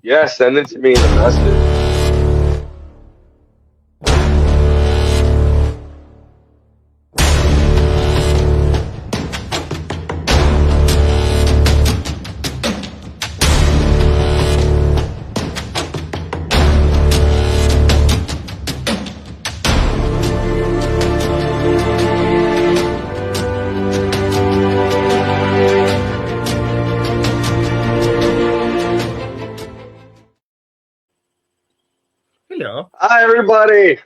Yeah, send it to me in a message. Hello. Hi, everybody.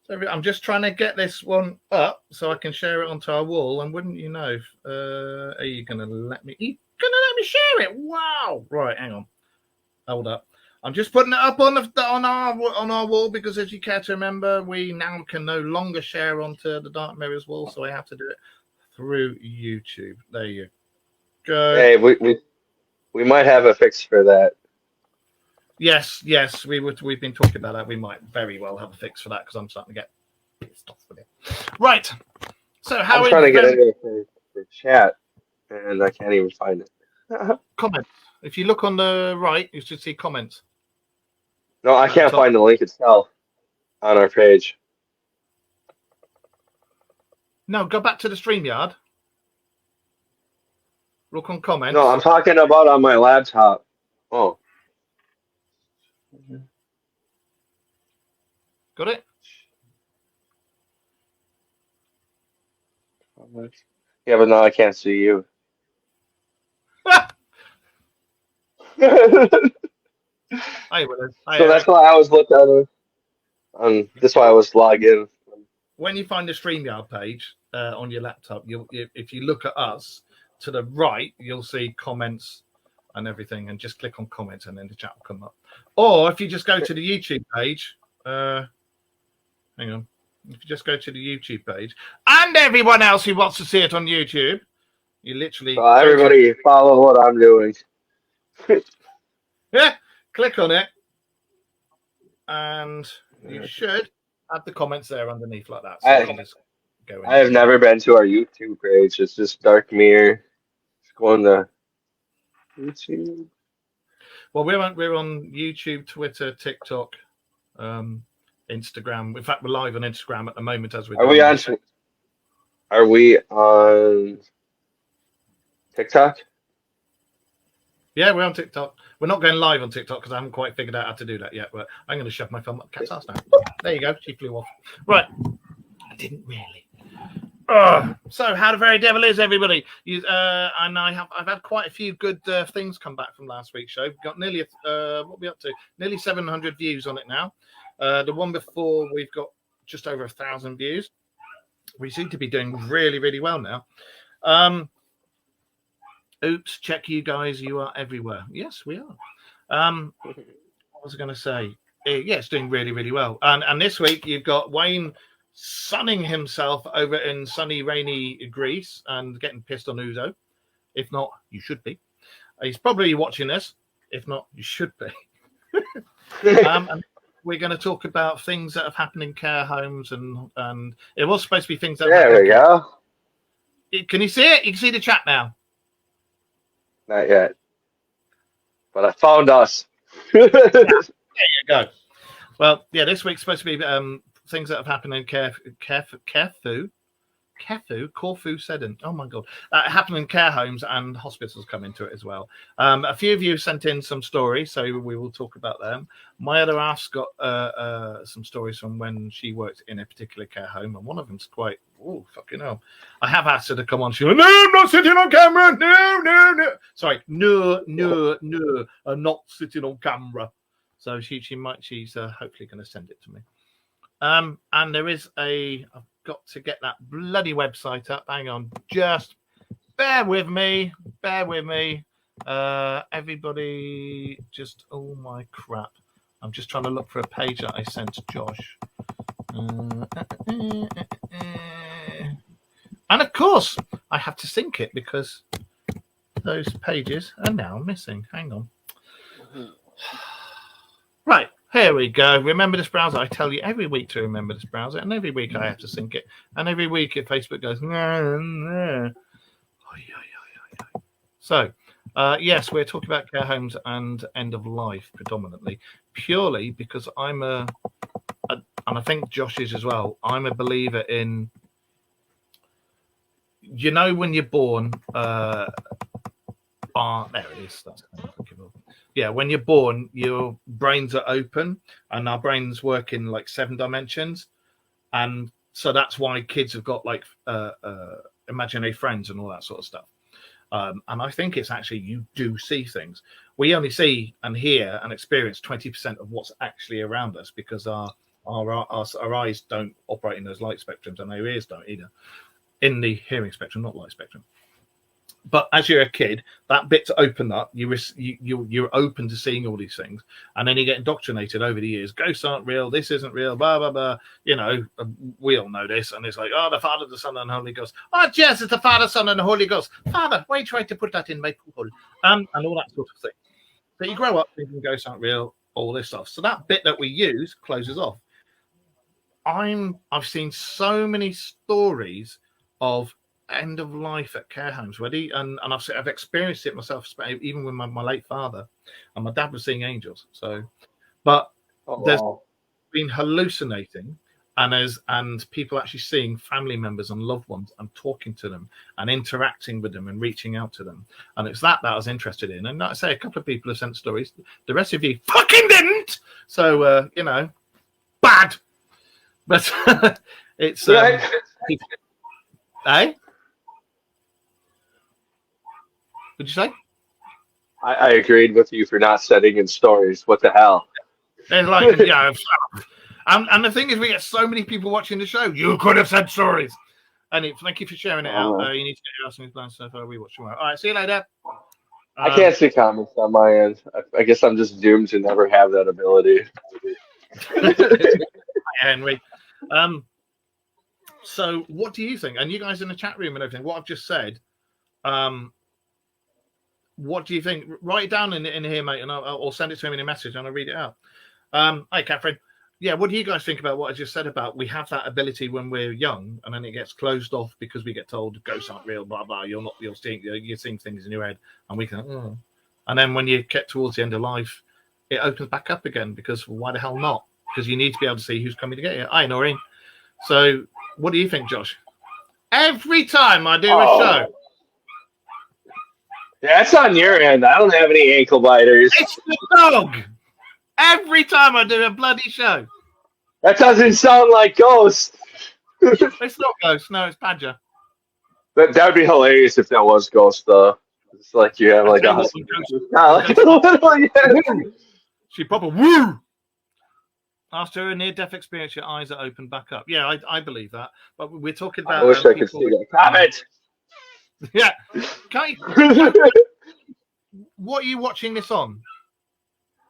So I'm just trying to get this one up so I can share it onto our wall. And wouldn't you know? Are you going to let me? You going to let me share it? Wow! Right, hang on. Hold up. I'm just putting it up on our wall because, as you care to remember, we now can no longer share onto the Dark Mirrors wall, so I have to do it through YouTube. There you go. Hey, we might have a fix for that. Yes, we've been talking about that. We might very well have a fix for that because I'm starting to get pissed off with it. Right. So how I'm trying to get into it for chat, and I can't even find it. Comments. If you look on the right, you should see comments. No, I can't find the link itself on our page. No, go back to the StreamYard. Look on comments. No, I'm talking about on my laptop. Oh. Got it? Yeah, but no, I can't see you. So that's why I was looking on. That's why I was logged in. When you find the StreamYard page on your laptop, if you look at us to the right, you'll see comments and everything, and just click on comments, and then the chat will come up. Or if you just go to the YouTube page, hang on. If you just go to the YouTube page, and everyone else who wants to see it on YouTube, you literally everybody follow what I'm doing. Yeah, click on it, and you should have the comments there underneath like that. So I have never been to our YouTube page. It's just Dark Mirror. Just go on the YouTube. Well, we're on YouTube, Twitter, TikTok, Instagram. In fact, we're live on Instagram at the moment as we're. Are we on TikTok? Yeah, we're on TikTok. We're not going live on TikTok because I haven't quite figured out how to do that yet. But I'm going to shove my thumb up cat's ass now. There you go. She flew off. Right. I didn't really. So how the very devil is everybody? And I've had quite a few good things come back from last week's show. We've got nearly what are we up to? Nearly 700 views on it now. The one before we've got just over 1,000 views. We seem to be doing really, really well now. Oops, check you guys. You are everywhere. Yes, we are. What was I going to say? Yeah, it's doing really, really well. And this week you've got Wayne sunning himself over in sunny, rainy Greece and getting pissed on Uzo. If not, you should be. He's probably watching this. If not, you should be. And we're going to talk about things that have happened in care homes, and it was supposed to be things that. There we go. Can you see it? You can see the chat now. Not yet, but I found us. There you go. Well, yeah, this week's supposed to be things that have happened in Corfu Sedan. Oh my God, happened in care homes, and hospitals come into it as well. A few of you sent in some stories, so we will talk about them. My other half's got some stories from when she worked in a particular care home, and one of them's quite fucking hell. I have asked her to come on. She went, "No, I'm not sitting on camera. No. Sorry, no, I'm not sitting on camera." So she's hopefully going to send it to me. And there is I've got to get that bloody website up. Hang on, just bear with me. Everybody, just oh my crap! I'm just trying to look for a page that I sent to Josh. And of course, I have to sync it because those pages are now missing. Hang on. Right, here we go. Remember this browser. I tell you every week to remember this browser, and every week I have to sync it. And every week Facebook goes, nah. So Yes, we're talking about care homes and end of life predominantly, purely because and I think Josh is as well. I'm a believer in, when you're born. There it is. Yeah, when you're born, your brains are open, and our brains work in like 7 dimensions, and so that's why kids have got like imaginary friends and all that sort of stuff. And I think it's actually you do see things. We only see and hear and experience 20% of what's actually around us because our eyes don't operate in those light spectrums, and our ears don't either. In the hearing spectrum, not light spectrum. But as you're a kid, that bit's open up. You're open to seeing all these things, and then you get indoctrinated over the years. Ghosts aren't real. This isn't real. Blah blah blah. We all know this, and it's like, oh, the Father, the Son, and the Holy Ghost. Oh, yes, it's the Father, Son, and the Holy Ghost. Father, why are you trying to put that in my pool? And all that sort of thing. So you grow up thinking ghosts aren't real. All this stuff. So that bit that we use closes off. I've seen so many stories of end of life at care homes and I've experienced it myself, even with my late father, and my dad was seeing angels. But there's been hallucinating, and people actually seeing family members and loved ones and talking to them and interacting with them and reaching out to them, and it's that I was interested in. And like I say, a couple of people have sent stories. The rest of you fucking didn't. So bad. But it's eh? What'd you say? I agreed with you for not sending in stories. What the hell? It's like, and the thing is, we get so many people watching the show. You could have sent stories. And thank you for sharing it out. You need to get your ass in blind stuff. We watch tomorrow. All right, see you later. I can't see comments on my end. I guess I'm just doomed to never have that ability. Henry. So what do you think? And you guys in the chat room and everything, what I've just said, what do you think? Write it down in here, mate, and I'll send it to him in a message and I'll read it out. Hi, Catherine. Yeah, what do you guys think about what I just said about we have that ability when we're young, and then it gets closed off because we get told ghosts aren't real, blah blah. You're seeing things in your head, and we can. And then when you get towards the end of life, it opens back up again because why the hell not? Because you need to be able to see who's coming to get you. Hi, Noreen. So, what do you think, Josh? Every time I do a show. Yeah, that's on your end. I don't have any ankle biters. It's the dog. Every time I do a bloody show. That doesn't sound like Ghost. It's not Ghost. No, it's Badger. That would be hilarious if that was Ghost, though. It's like you have like a husband. She proper woo. After a near-death experience, your eyes are opened back up. Yeah, I believe that. But we're talking about. I wish I could see that comment. Yeah. Can't you, what are you watching this on?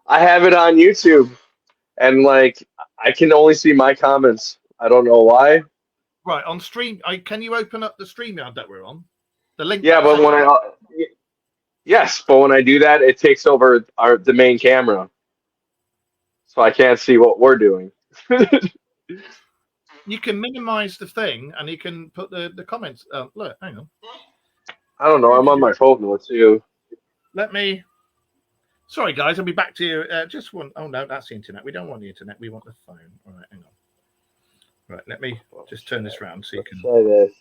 I have it on YouTube, and like I can only see my comments. I don't know why. Right, on stream. Can you open up the StreamYard that we're on? The link. Yeah, but when I do that, it takes over the main camera, so I can't see what we're doing. You can minimize the thing, and you can put the comments. Look, hang on. I don't know. I'm on my phone now too. Let me. Sorry, guys. I'll be back to you. Just one. Oh no, that's the internet. We don't want the internet. We want the phone. All right, hang on. Right, let me just turn this around so you can try this.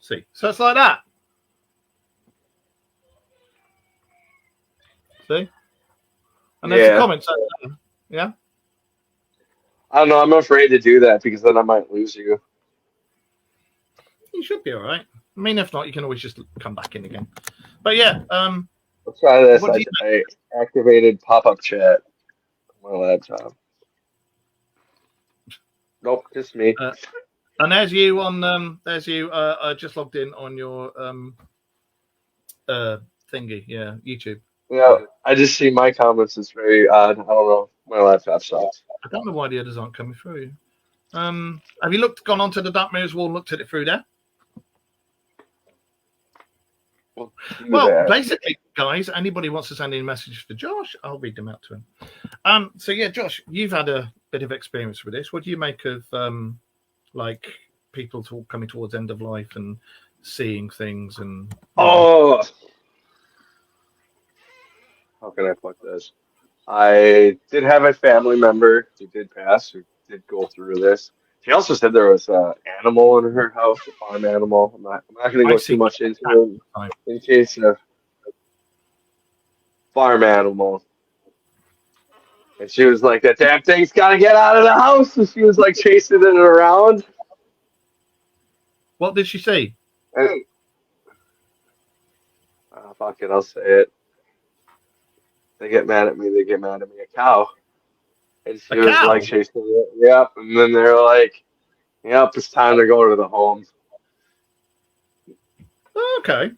See. So it's like that. See? And there's the comments. Yeah. I don't know. I'm afraid to do that because then I might lose you. You should be all right. I mean, if not, you can always just come back in again. But yeah, let's try this. I activated pop-up chat on my laptop. Nope, just me. And there's you on. There's you. Just logged in on your thingy. Yeah, YouTube. Yeah, I just see my comments. It's very odd. I don't know. My laptop sucks. I don't know why the others aren't coming through. Have you gone onto the Dark Mirrors wall and looked at it through there? Well, basically, guys, anybody wants to send in messages for Josh, I'll read them out to him. So yeah, Josh, you've had a bit of experience with this. What do you make of like people coming towards end of life and seeing things and? how can I put this? I did have a family member who did pass, who did go through this. She also said there was an animal in her house, a farm animal. I'm not going to go I've too seen much into that it time. in case of farm animal. And she was like, that damn thing's got to get out of the house. And she was like chasing it around. What did she see? And, fuck it, I'll say it. They get mad at me, they get mad at me. A cow. And she A was like cow. chasing it. Yep. And then they're like, yep, it's time to go to the home. Okay.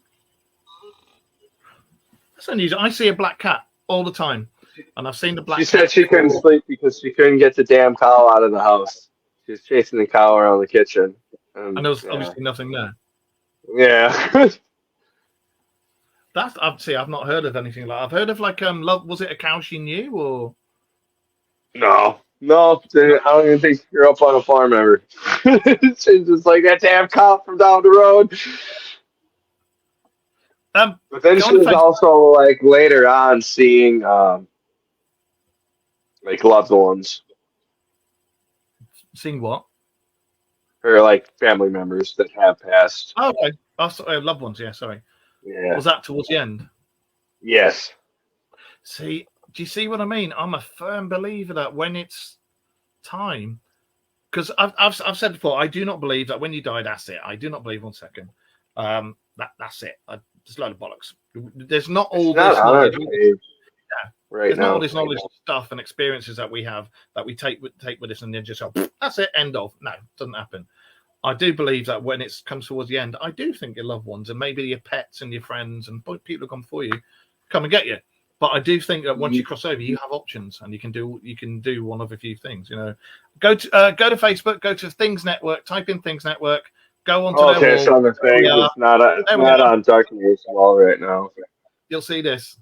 That's unusual. I see a black cat all the time, and I've seen the black She cat. said she couldn't sleep because she couldn't get the damn cow out of the house. She was chasing the cow around the kitchen. And there was Yeah. obviously nothing there. Yeah. I've not heard of anything like. I've heard of like love. Was it a cow she knew or? No. No, I don't even think you're up on a farm ever. She's just like that damn cow from down the road. But then she was also like later on seeing like loved ones. Seeing what? Her like family members that have passed. Oh, okay. Oh, sorry, loved ones. Yeah, sorry. Yeah. Was that towards the end? Yes. See, do you see what I mean? I'm a firm believer that when it's time, because I've said before, I do not believe that when you die, that's it. I do not believe 1 second. That's it. Just a load of bollocks. There's not all this knowledge. Right There's now. not all this knowledge, stuff, and experiences that we have that we take with us, and then just go, that's it. End of. No, it doesn't happen. I do believe that when it comes towards the end, I do think your loved ones and maybe your pets and your friends and people who come for you come and get you. But I do think that once you cross over, you have options and you can do one of a few things. You know, go to Facebook, go to Things Network, type in Things Network, go onto their wall. It's on the thing. It's not on Dark Mirrors wall right now. You'll see this.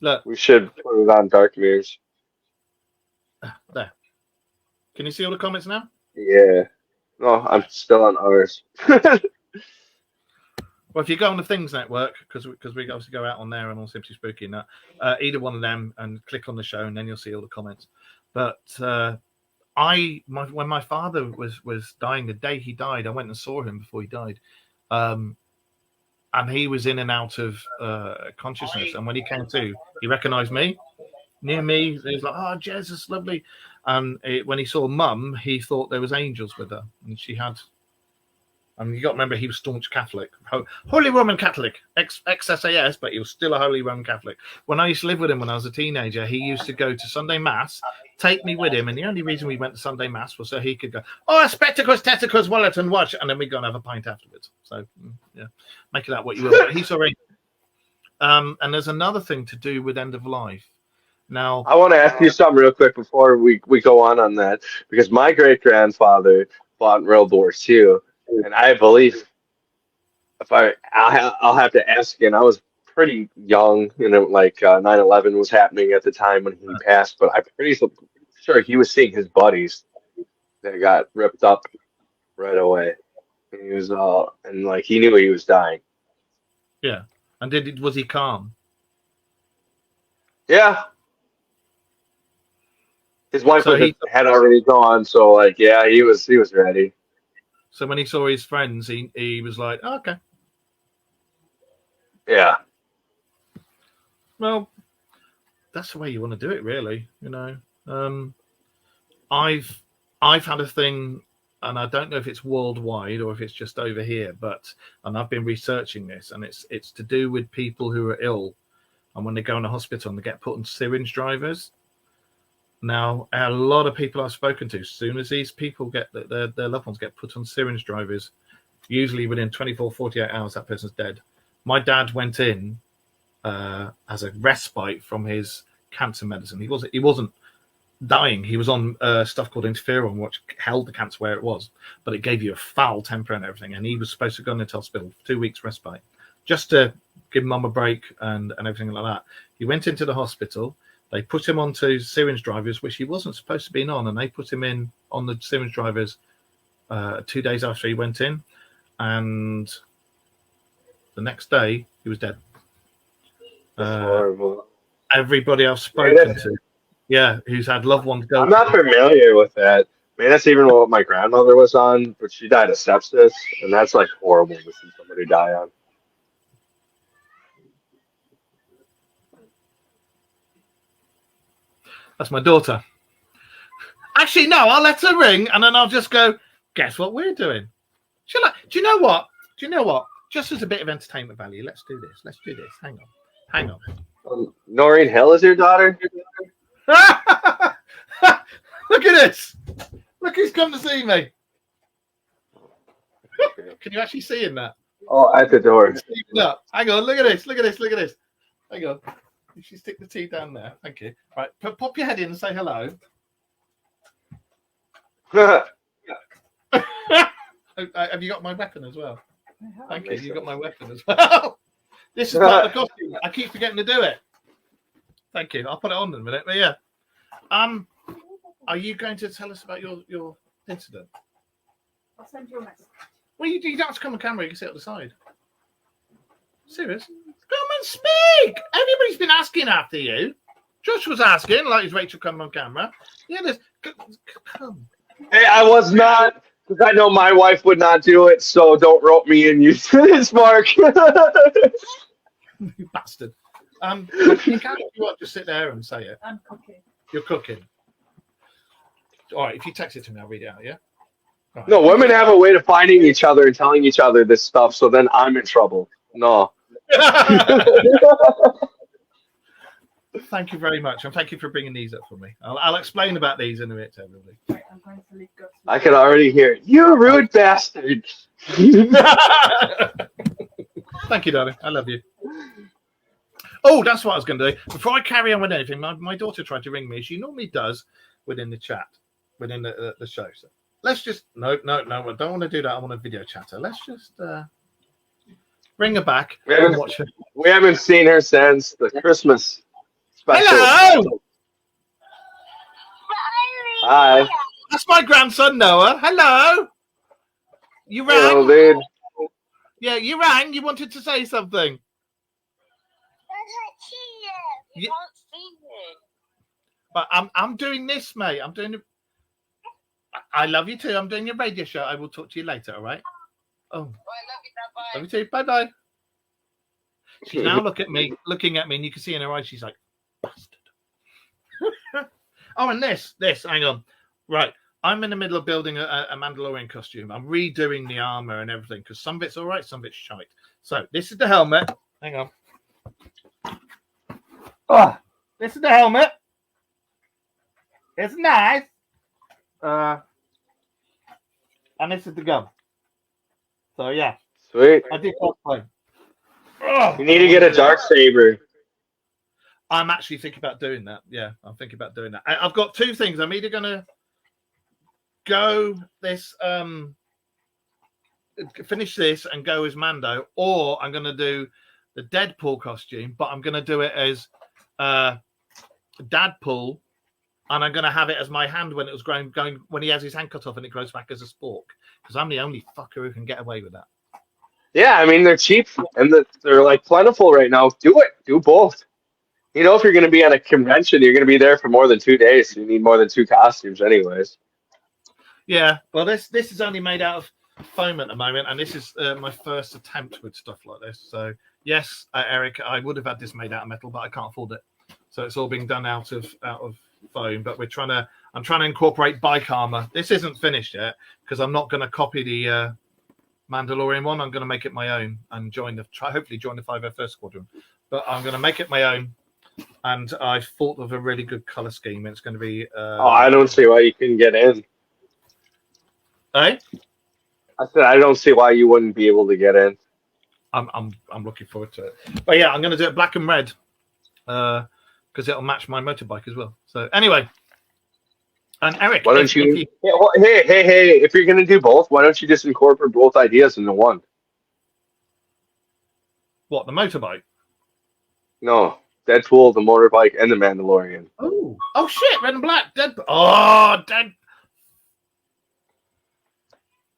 Look, we should put it on Dark Mirrors. There. Can you see all the comments now? Yeah. No, I'm still on ours. Well, if you go on the Things Network, because we obviously go out on there and on Simply Spooky and that, either one of them, and click on the show, and then you'll see all the comments. But when my father was dying, the day he died, I went and saw him before he died, and he was in and out of consciousness. And when he came to, he recognised me, knew me. He was like, "Oh, Jez, it's lovely." And when he saw Mum, he thought there was angels with her, and she had. I mean, you got to remember he was staunch Catholic, Holy Roman Catholic, ex-SAS, but he was still a Holy Roman Catholic. When I used to live with him when I was a teenager, he used to go to Sunday Mass, take me with him, and the only reason we went to Sunday Mass was so he could go, "Oh, spectacles, testicles, wallet, and watch," and then we'd go and have a pint afterwards. So, yeah, make of that what you will. But he's already. And there's another thing to do with end of life. Now, I want to ask you something real quick before we go on that, because my great-grandfather fought in World War II. And I believe, I'll have to ask again. I was pretty young, like 9/11 was happening at the time when he passed. But I'm pretty sure he was seeing his buddies that got ripped up right away. And he was and like he knew he was dying. Yeah, and was he calm? Yeah, his wife had already gone, so like yeah, he was ready. So when he saw his friends, he was like, oh, okay. Yeah. Well, that's the way you want to do it, really. You know, I've had a thing, and I don't know if it's worldwide or if it's just over here, and I've been researching this, and it's to do with people who are ill, and when they go in a hospital and they get put on syringe drivers. Now, a lot of people I've spoken to, as soon as these people get their loved ones get put on syringe drivers, usually within 24, 48 hours, that person's dead. My dad went in as a respite from his cancer medicine. He wasn't dying. He was on stuff called interferon, which held the cancer where it was, but it gave you a foul temper and everything. And he was supposed to go into hospital for 2 weeks respite, just to give Mum a break and everything like that. He went into the hospital. They put him onto syringe drivers, which he wasn't supposed to be on, and they put him in on the syringe drivers 2 days after he went in, and the next day he was dead. That's horrible. everybody I've spoken to, yeah, who's had loved ones go. I'm not familiar with that. I mean, that's even what my grandmother was on, but she died of sepsis, and that's like horrible to see somebody die on. That's my daughter. Actually, no, I'll let her ring, and then I'll just go, guess what we're doing? She'll like, do you know what? Just as a bit of entertainment value, let's do this. Hang on. Noreen Hill is your daughter? Look at this. Look who's come to see me. Can you actually see in that? Oh, at the door. Hang on, look at this. Hang on. You should stick the tea down there. Thank you. Right, pop your head in and say hello. Have you got my weapon as well? Thank you. You got my weapon as well. This is part of the costume. I keep forgetting to do it. Thank you. I'll put it on in a minute. But yeah. Are you going to tell us about your incident? I'll send you a message. Well, you don't have to come on camera. You can sit at the side. Serious? Come and speak. Everybody's been asking after you. Josh was asking, like, is Rachel coming on camera? Yeah, come. Hey, I was not, because I know my wife would not do it, so don't rope me in. You this, Mark. You bastard. You can't, if you want, just sit there and say it. I'm cooking. You're cooking. All right, if you text it to me, I'll read it out, yeah? Right. No, women have a way of finding each other and telling each other this stuff, so then I'm in trouble. No. Thank you very much, and thank you for bringing these up for me. I'll explain about these in a minute to everybody. Right, I'm going to leave. I can already hear it. You rude bastard. Thank you, darling. I love you. Oh, that's what I was going to do. Before I carry on with anything, my daughter tried to ring me. She normally does within the chat, within the show. So let's just no. I don't want to do that. I want a video chatter. Let's just bring her back and watch her. We haven't seen her since the Christmas special. Hello. Hi. That's my grandson Noah. Hello. You rang? Hello, dude. Yeah, you rang. You wanted to say something. You can't see me. But I'm doing this, mate. I'm doing. I love you too. I'm doing your radio show. I will talk to you later. All right. Oh. I love you. Bye. Love you too. Bye. She's now looking at me, and you can see in her eyes. She's like, bastard. Oh, and this. Hang on. Right. I'm in the middle of building a Mandalorian costume. I'm redoing the armor and everything because some bit's all right, some bit's shite. So this is the helmet. Hang on. Oh, this is the helmet. It's nice. And this is the gun. So yeah. Sweet. I did cosplay. You need to get a dark saber. I'm actually thinking about doing that. Yeah, I'm thinking about doing that. I've got two things. I'm either gonna go this finish this and go as Mando, or I'm gonna do the Deadpool costume, but I'm gonna do it as Dadpool, and I'm gonna have it as my hand when it was going when he has his hand cut off and it grows back as a spork, because I'm the only fucker who can get away with that. Yeah, I mean, they're cheap and they're like plentiful right now. Do it. Do both. You know, if you're going to be at a convention, you're going to be there for more than 2 days. So you need more than 2 costumes anyways. Yeah, well, this is only made out of foam at the moment, and this is my first attempt with stuff like this. So yes, Eric, I would have had this made out of metal, but I can't afford it. So it's all being done out of foam. But I'm trying to incorporate bike armor. This isn't finished yet because I'm not going to copy the Mandalorian one. I'm going to make it my own and hopefully join the 501st Squadron. But I'm going to make it my own. And I thought of a really good color scheme. It's going to be. I don't see why you couldn't get in. Eh? I said I don't see why you wouldn't be able to get in. I'm looking forward to it. But yeah, I'm going to do it black and red because it'll match my motorbike as well. So anyway, and Eric, why don't you? Hey! If you're going to do both, why don't you just incorporate both ideas into one? What, the motorbike? No. Deadpool, the motorbike, and the Mandalorian. Oh shit! Red and black. Deadpool. Oh,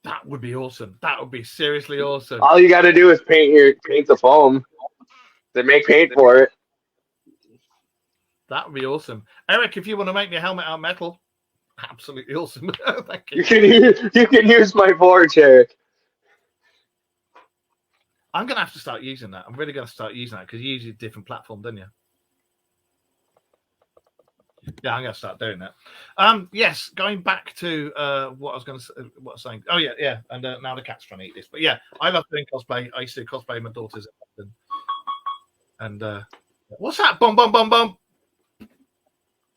that would be awesome. That would be seriously awesome. All you got to do is paint the foam. They make paint for it. That would be awesome. Eric, if you want to make me a helmet out of metal, absolutely awesome. Thank you. You can use my forge, Eric. I'm going to have to start using that. I'm really going to start using that because you use a different platform, don't you? Yeah, I'm going to start doing that. Yes, going back to what I was going to say, what I was saying. Oh, yeah. And now the cat's trying to eat this. But yeah, I love doing cosplay. I used to cosplay my daughters. And what's that? Boom, boom, boom, boom.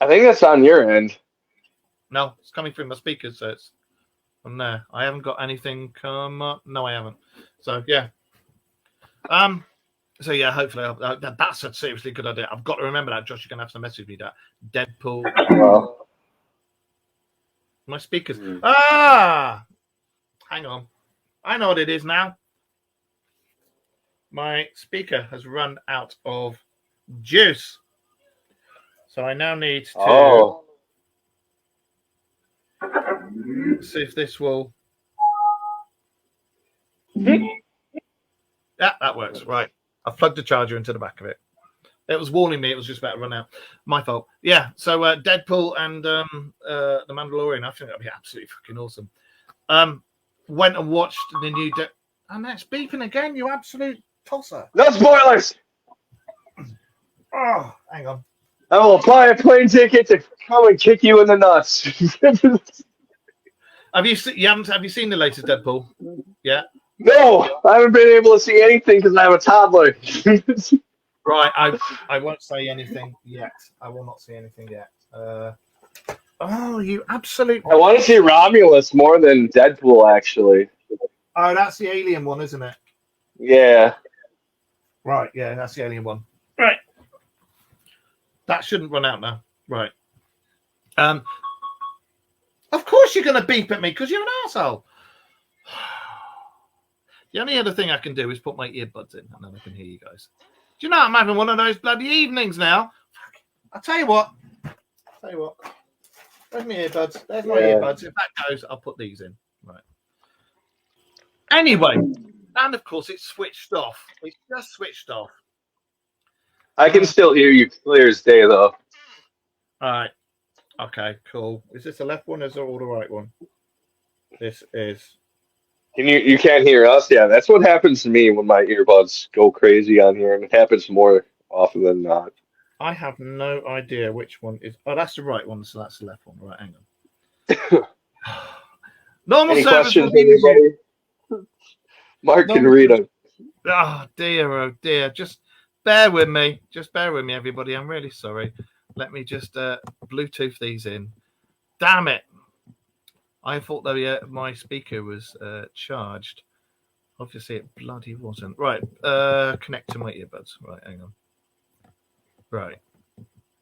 I think that's on your end. No, it's coming through my speakers, so it's from there. I haven't got anything come up. No, I haven't. So yeah. So yeah, hopefully that's a seriously good idea. I've got to remember that. Josh, you're gonna have to message me that. Deadpool. Well, My speakers. Ah, hang on. I know what it is now. My speaker has run out of juice, so I now need to see if this will. Yeah, that works. Right. I've plugged the charger into the back of it. It was warning me it was just about to run out. My fault. Yeah, so Deadpool and The Mandalorian, I think that'd be absolutely fucking awesome. Went and watched the new... and that's beeping again, you absolute tosser. no spoilers. Oh, hang on. I will buy a plane ticket to come and kick you in the nuts. Have you seen the latest Deadpool? Yeah. No, I haven't been able to see anything because I have a toddler. Right, I won't say anything yet. I will not say anything yet. Oh, you absolute... I want to see Romulus more than Deadpool, actually. Oh, that's the alien one, isn't it? Yeah. Right, yeah, that's the alien one. Right. That shouldn't run out now. Right. Of course you're going to beep at me because you're an arsehole. The only other thing I can do is put my earbuds in and then I can hear you guys. Do you know I'm having one of those bloody evenings now? I'll tell you what. Where's my earbuds? There's my earbuds. If that goes, I'll put these in. Right. Anyway, and of course it's switched off. It's just switched off. I can still hear you clear as day, though. All right. Okay, cool. Is this the left one or is it all the right one? This is... You can't hear us? Yeah, that's what happens to me when my earbuds go crazy on here, and it happens more often than not. I have no idea which one is... Oh, that's the right one, so that's the left one. Right, hang on. Normal Any service questions, will be... anybody? Mark can read them. Oh, dear. Just bear with me. Everybody. I'm really sorry. Let me just Bluetooth these in. Damn it. I thought that my speaker was charged. Obviously, it bloody wasn't. Right. Connect to my earbuds. Right, hang on. Right.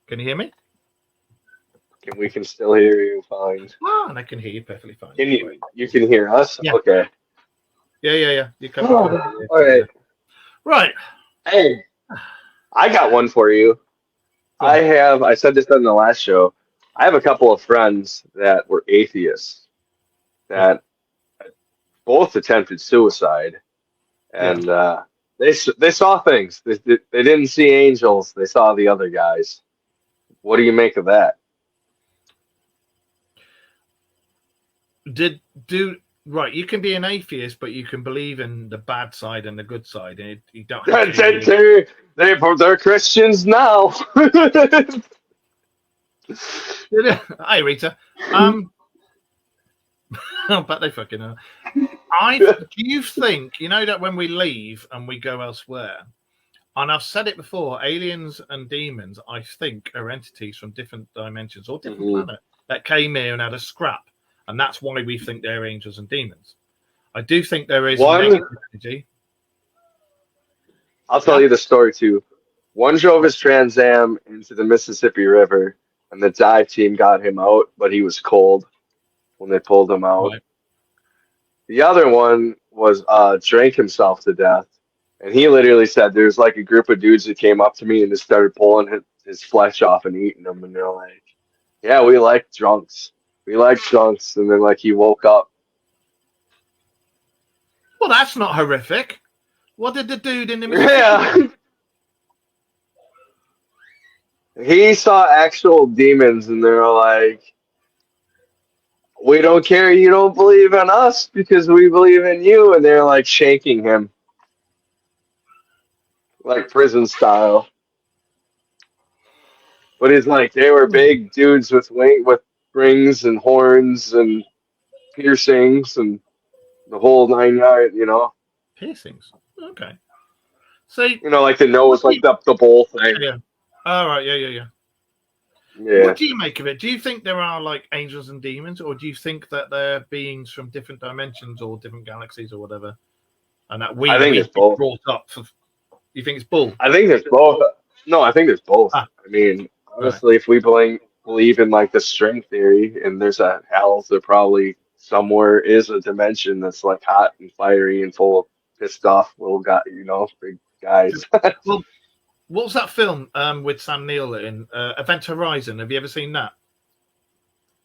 Can you hear me? We can still hear you fine. Ah, and I can hear you perfectly fine. You can hear us? Yeah. Okay. Yeah. You can. All right. Right. Hey, I got one for you. I said this on the last show. I have a couple of friends that were atheists that both attempted suicide, and they saw things. They didn't see angels. They saw the other guys. What do you make of that? Right, you can be an atheist, but you can believe in the bad side and the good side, and you don't have to... They're Christians now. Hi, Rita. But they fucking are. Do you think, that when we leave and we go elsewhere, and I've said it before, aliens and demons, I think, are entities from different dimensions or different planets that came here and had a scrap. And that's why we think they're angels and demons. I do think there is negative energy. I'll tell you the story, too. One drove his Trans Am into the Mississippi River, and the dive team got him out, but he was cold when they pulled him out. Right. The other one was drank himself to death. And he literally said, there's like a group of dudes that came up to me and just started pulling his flesh off and eating them. And they're like, yeah, we like drunks. We like drunks. And then he woke up. Well, that's not horrific. What did the dude in the... Yeah. He saw actual demons, and they're like, "We don't care. You don't believe in us because we believe in you." And they're like shaking him, like prison style. But it's like they were big dudes with rings and horns and piercings and the whole 9 yards. Piercings. Okay. So Like the nose, like the bowl thing. yeah. All right. Yeah. Yeah. What do you make of it? Do you think there are like angels and demons, or do you think that they're beings from different dimensions or different galaxies or whatever, and that I think it's both. brought up? You think it's bull? I think there's both. No, I think there's both. Ah. I mean, honestly, if we believe in like the string theory and there's a hell, there probably somewhere is a dimension that's like hot and fiery and full of pissed off little big guys. Well, what was that film with Sam Neill in Event Horizon? Have you ever seen that?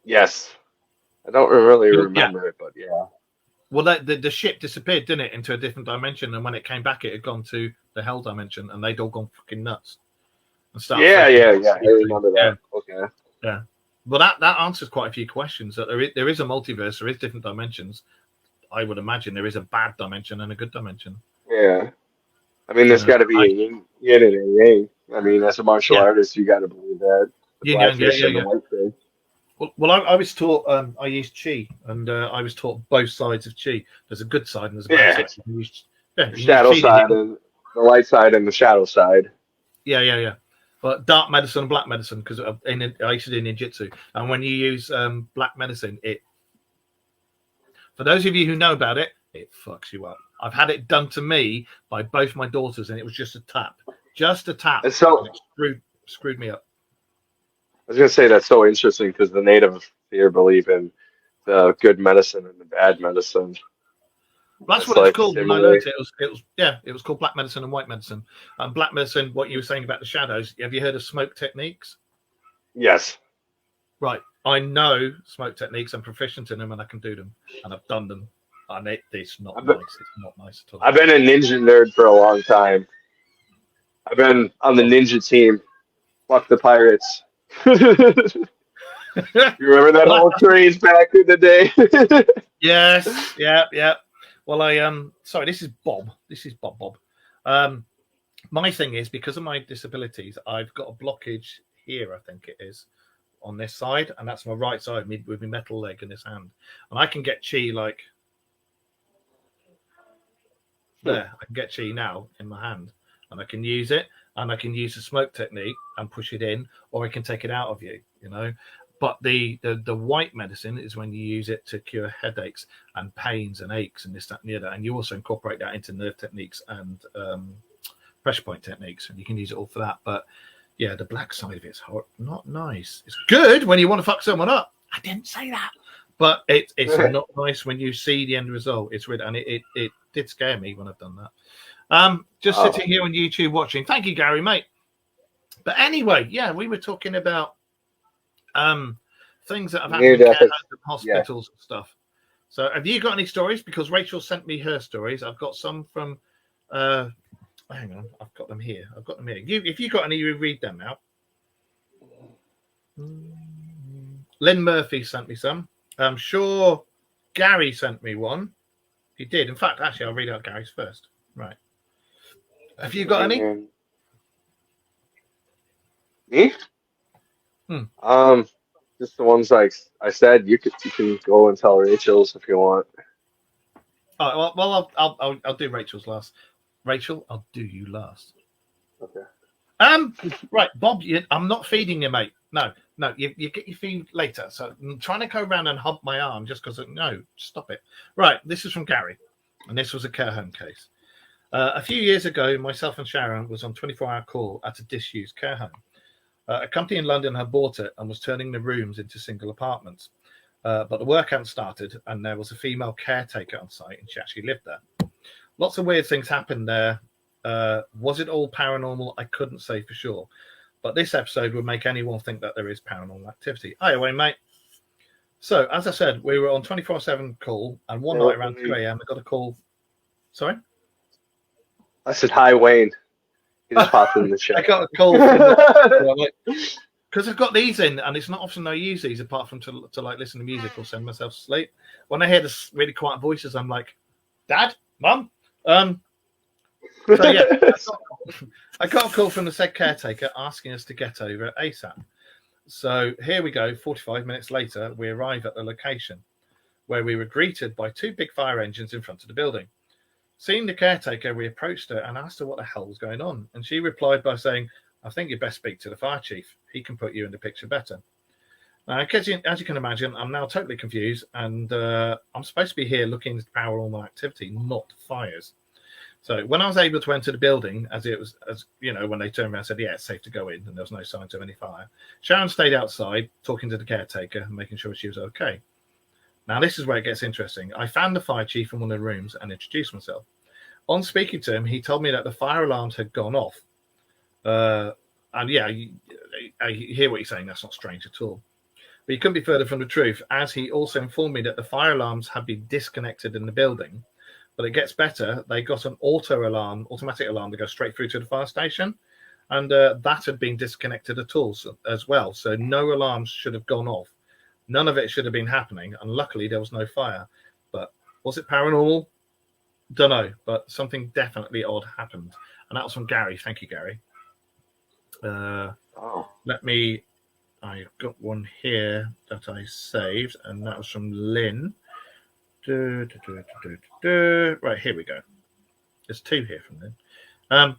Yes. I don't really remember it, but yeah. Well, the ship disappeared, didn't it, into a different dimension, and when it came back, it had gone to the hell dimension, and they'd all gone fucking nuts. And Yeah. I remember that. Yeah. Okay. Yeah. Well, that answers quite a few questions. That there is a multiverse, there is different dimensions. I would imagine there is a bad dimension and a good dimension. Yeah. I mean, there's got to be a yin and a yang. I mean, as a martial artist, you got to believe that. The black fish and the white fish. Well, I was taught. I used chi, and I was taught both sides of chi. There's a good side and there's a bad side. The shadow side and the light side and the shadow side. Yeah. But dark medicine and black medicine, because I used to do ninjutsu, and when you use black medicine, for those of you who know about it, it fucks you up. I've had it done to me by both my daughters, and it was just a tap. And so it screwed me up. I was going to say that's so interesting because the native here believe in the good medicine and the bad medicine. That's what it's called. When I learned it was called black medicine and white medicine. Black medicine, what you were saying about the shadows. Have you heard of smoke techniques? Yes. Right. I know smoke techniques. I'm proficient in them, and I can do them, and I've done them. And it's not nice. It's not nice at all. I've been a ninja nerd for a long time. I've been on the ninja team. Fuck the pirates. You remember that whole craze back in the day? Yes. Yeah. Well, sorry, this is Bob. My thing is, because of my disabilities, I've got a blockage here, I think it is, on this side, and that's my right side with my metal leg in this hand. And I can get chi like there. I can get chi now in my hand, and I can use it, and I can use the smoke technique and push it in, or I can take it out of you, But the white medicine is when you use it to cure headaches and pains and aches and this, that, and the other. And you also incorporate that into nerve techniques and pressure point techniques, and you can use it all for that. But yeah, the black side of it's not nice. It's good when you want to fuck someone up. I didn't say that, but it's not nice when you see the end result. It's weird, and it did scare me when I've done that. Just sitting here on YouTube watching. Thank you, Gary, mate. But anyway, yeah, we were talking about things that have happened in care homes and hospitals and stuff. So have you got any stories? Because Rachel sent me her stories. I've got some from hang on, I've got them here. If you got any, you read them out. Lynn Murphy sent me some. I'm sure Gary sent me one. He did. In fact, actually, I'll read out Gary's first. Right. Have you got any? Me? Just the ones like I said. You can go and tell Rachel's if you want. All right, well, I'll do Rachel's last. Rachel, I'll do you last. Okay. Right, Bob. I'm not feeding you, mate. No, you get your feed later. So I'm trying to go around and hump my arm just because. No, stop it. Right, this is from Gary, and this was a care home case. A few years ago, myself and Sharon was on 24-hour call at a disused care home. A company in London had bought it and was turning the rooms into single apartments. But the work hadn't started, and there was a female caretaker on site, and she actually lived there. Lots of weird things happened there. Was it all paranormal? I couldn't say for sure. But this episode would make anyone think that there is paranormal activity. Hi, Wayne, mate. So, as I said, we were on 24/7 call, and one night around 2 a.m. I got a call. Sorry? I said, hi, Wayne. He just popped in the I chat. got a call from because I've got these in, and it's not often I use these apart from to like listen to music or send myself to sleep. When I hear this really quiet voices, I'm like, Dad, Mum. So yeah, I got a call from the said caretaker asking us to get over ASAP. So here we go. 45 minutes later, we arrive at the location where we were greeted by 2 big fire engines in front of the building. Seeing the caretaker, we approached her and asked her what the hell was going on. And she replied by saying, I think you'd best speak to the fire chief. He can put you in the picture better. Now, as you can imagine, I'm now totally confused, and I'm supposed to be here looking at paranormal activity, not fires. So when I was able to enter the building, as when they turned around and said, yeah, it's safe to go in, and there was no signs of any fire, Sharon stayed outside talking to the caretaker and making sure she was okay. Now, this is where it gets interesting. I found the fire chief in one of the rooms and introduced myself. On speaking to him, he told me that the fire alarms had gone off. And yeah, I hear what you're saying. That's not strange at all. But he couldn't be further from the truth, as he also informed me that the fire alarms had been disconnected in the building. But it gets better. They got an automatic alarm to go straight through to the fire station. And that had been disconnected as well. So no alarms should have gone off. None of it should have been happening. And luckily, there was no fire. But was it paranormal? Don't know. But something definitely odd happened. And that was from Gary. Thank you, Gary. I've got one here that I saved, and that was from Lynn. Right, here we go. There's 2 here from Lynn.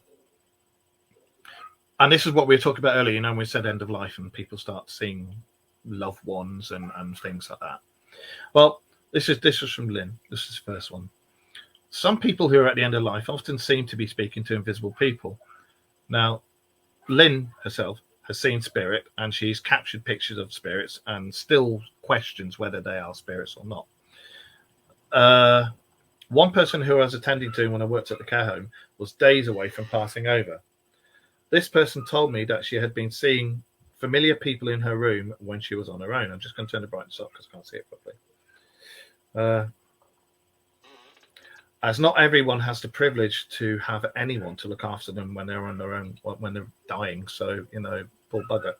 And this is what we were talking about earlier, when we said end of life and people start seeing loved ones and things like that. Well, this was from Lynn. This is the first one. Some people who are at the end of life often seem to be speaking to invisible people. Now, Lynn herself has seen spirit, and she's captured pictures of spirits and still questions whether they are spirits or not. One person who I was attending to when I worked at the care home was days away from passing over. This person told me that she had been seeing familiar people in her room when she was on her own. I'm just going to turn the brightness up because I can't see it properly. As not everyone has the privilege to have anyone to look after them when they're on their own, when they're dying. So, poor bugger.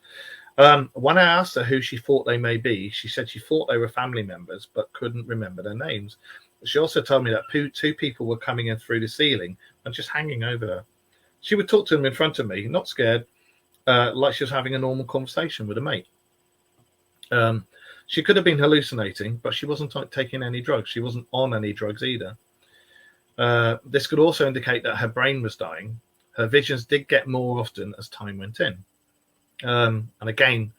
When I asked her who she thought they may be, she said she thought they were family members, but couldn't remember their names. She also told me that 2 people were coming in through the ceiling and just hanging over her. She would talk to them in front of me, not scared, like she was having a normal conversation with a mate. She could have been hallucinating, but she wasn't taking any drugs. She wasn't on any drugs either. This could also indicate that her brain was dying. Her visions did get more often as time went in. And again,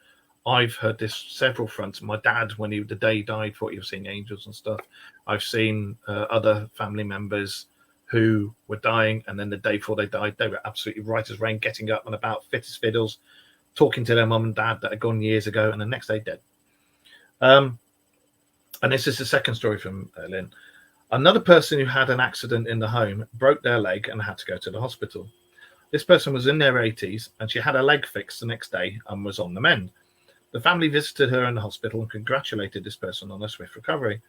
I've heard this several fronts. My dad, when the day he died, thought he was seeing angels and stuff. I've seen other family members who were dying, and then the day before they died, they were absolutely right as rain, getting up and about fit as fiddles, talking to their mum and dad that had gone years ago, and the next day dead. And this is the second story from Lynn. Another person who had an accident in the home broke their leg and had to go to the hospital. This person was in their 80s, and she had her leg fixed the next day and was on the mend. The family visited her in the hospital and congratulated this person on a swift recovery.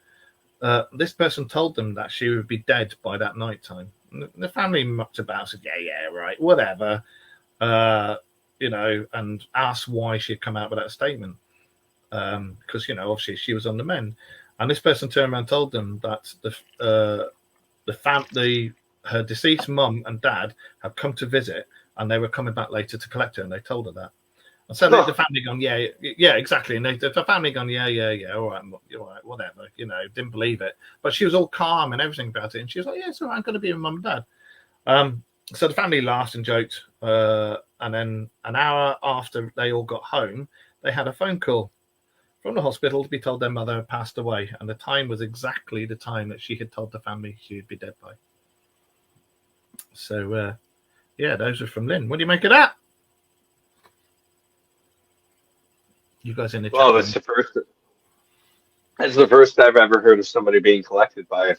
This person told them that she would be dead by that night time. The family mucked about, said, yeah, right, whatever, and asked why she had come out with that statement. Because, obviously she was on the mend. And this person turned around and told them that her deceased mum and dad had come to visit, and they were coming back later to collect her, and they told her that. And so the family gone, yeah, exactly. And the family gone, yeah, all right, whatever, didn't believe it. But she was all calm and everything about it. And she was like, yeah, it's all right, I'm going to be with mum and dad. So the family laughed and joked. And then an hour after they all got home, they had a phone call from the hospital to be told their mother had passed away. And the time was exactly the time that she had told the family she would be dead by. So, those are from Lynn. What do you make of that? You guys in the chat? Well, that's the first I've ever heard of somebody being collected by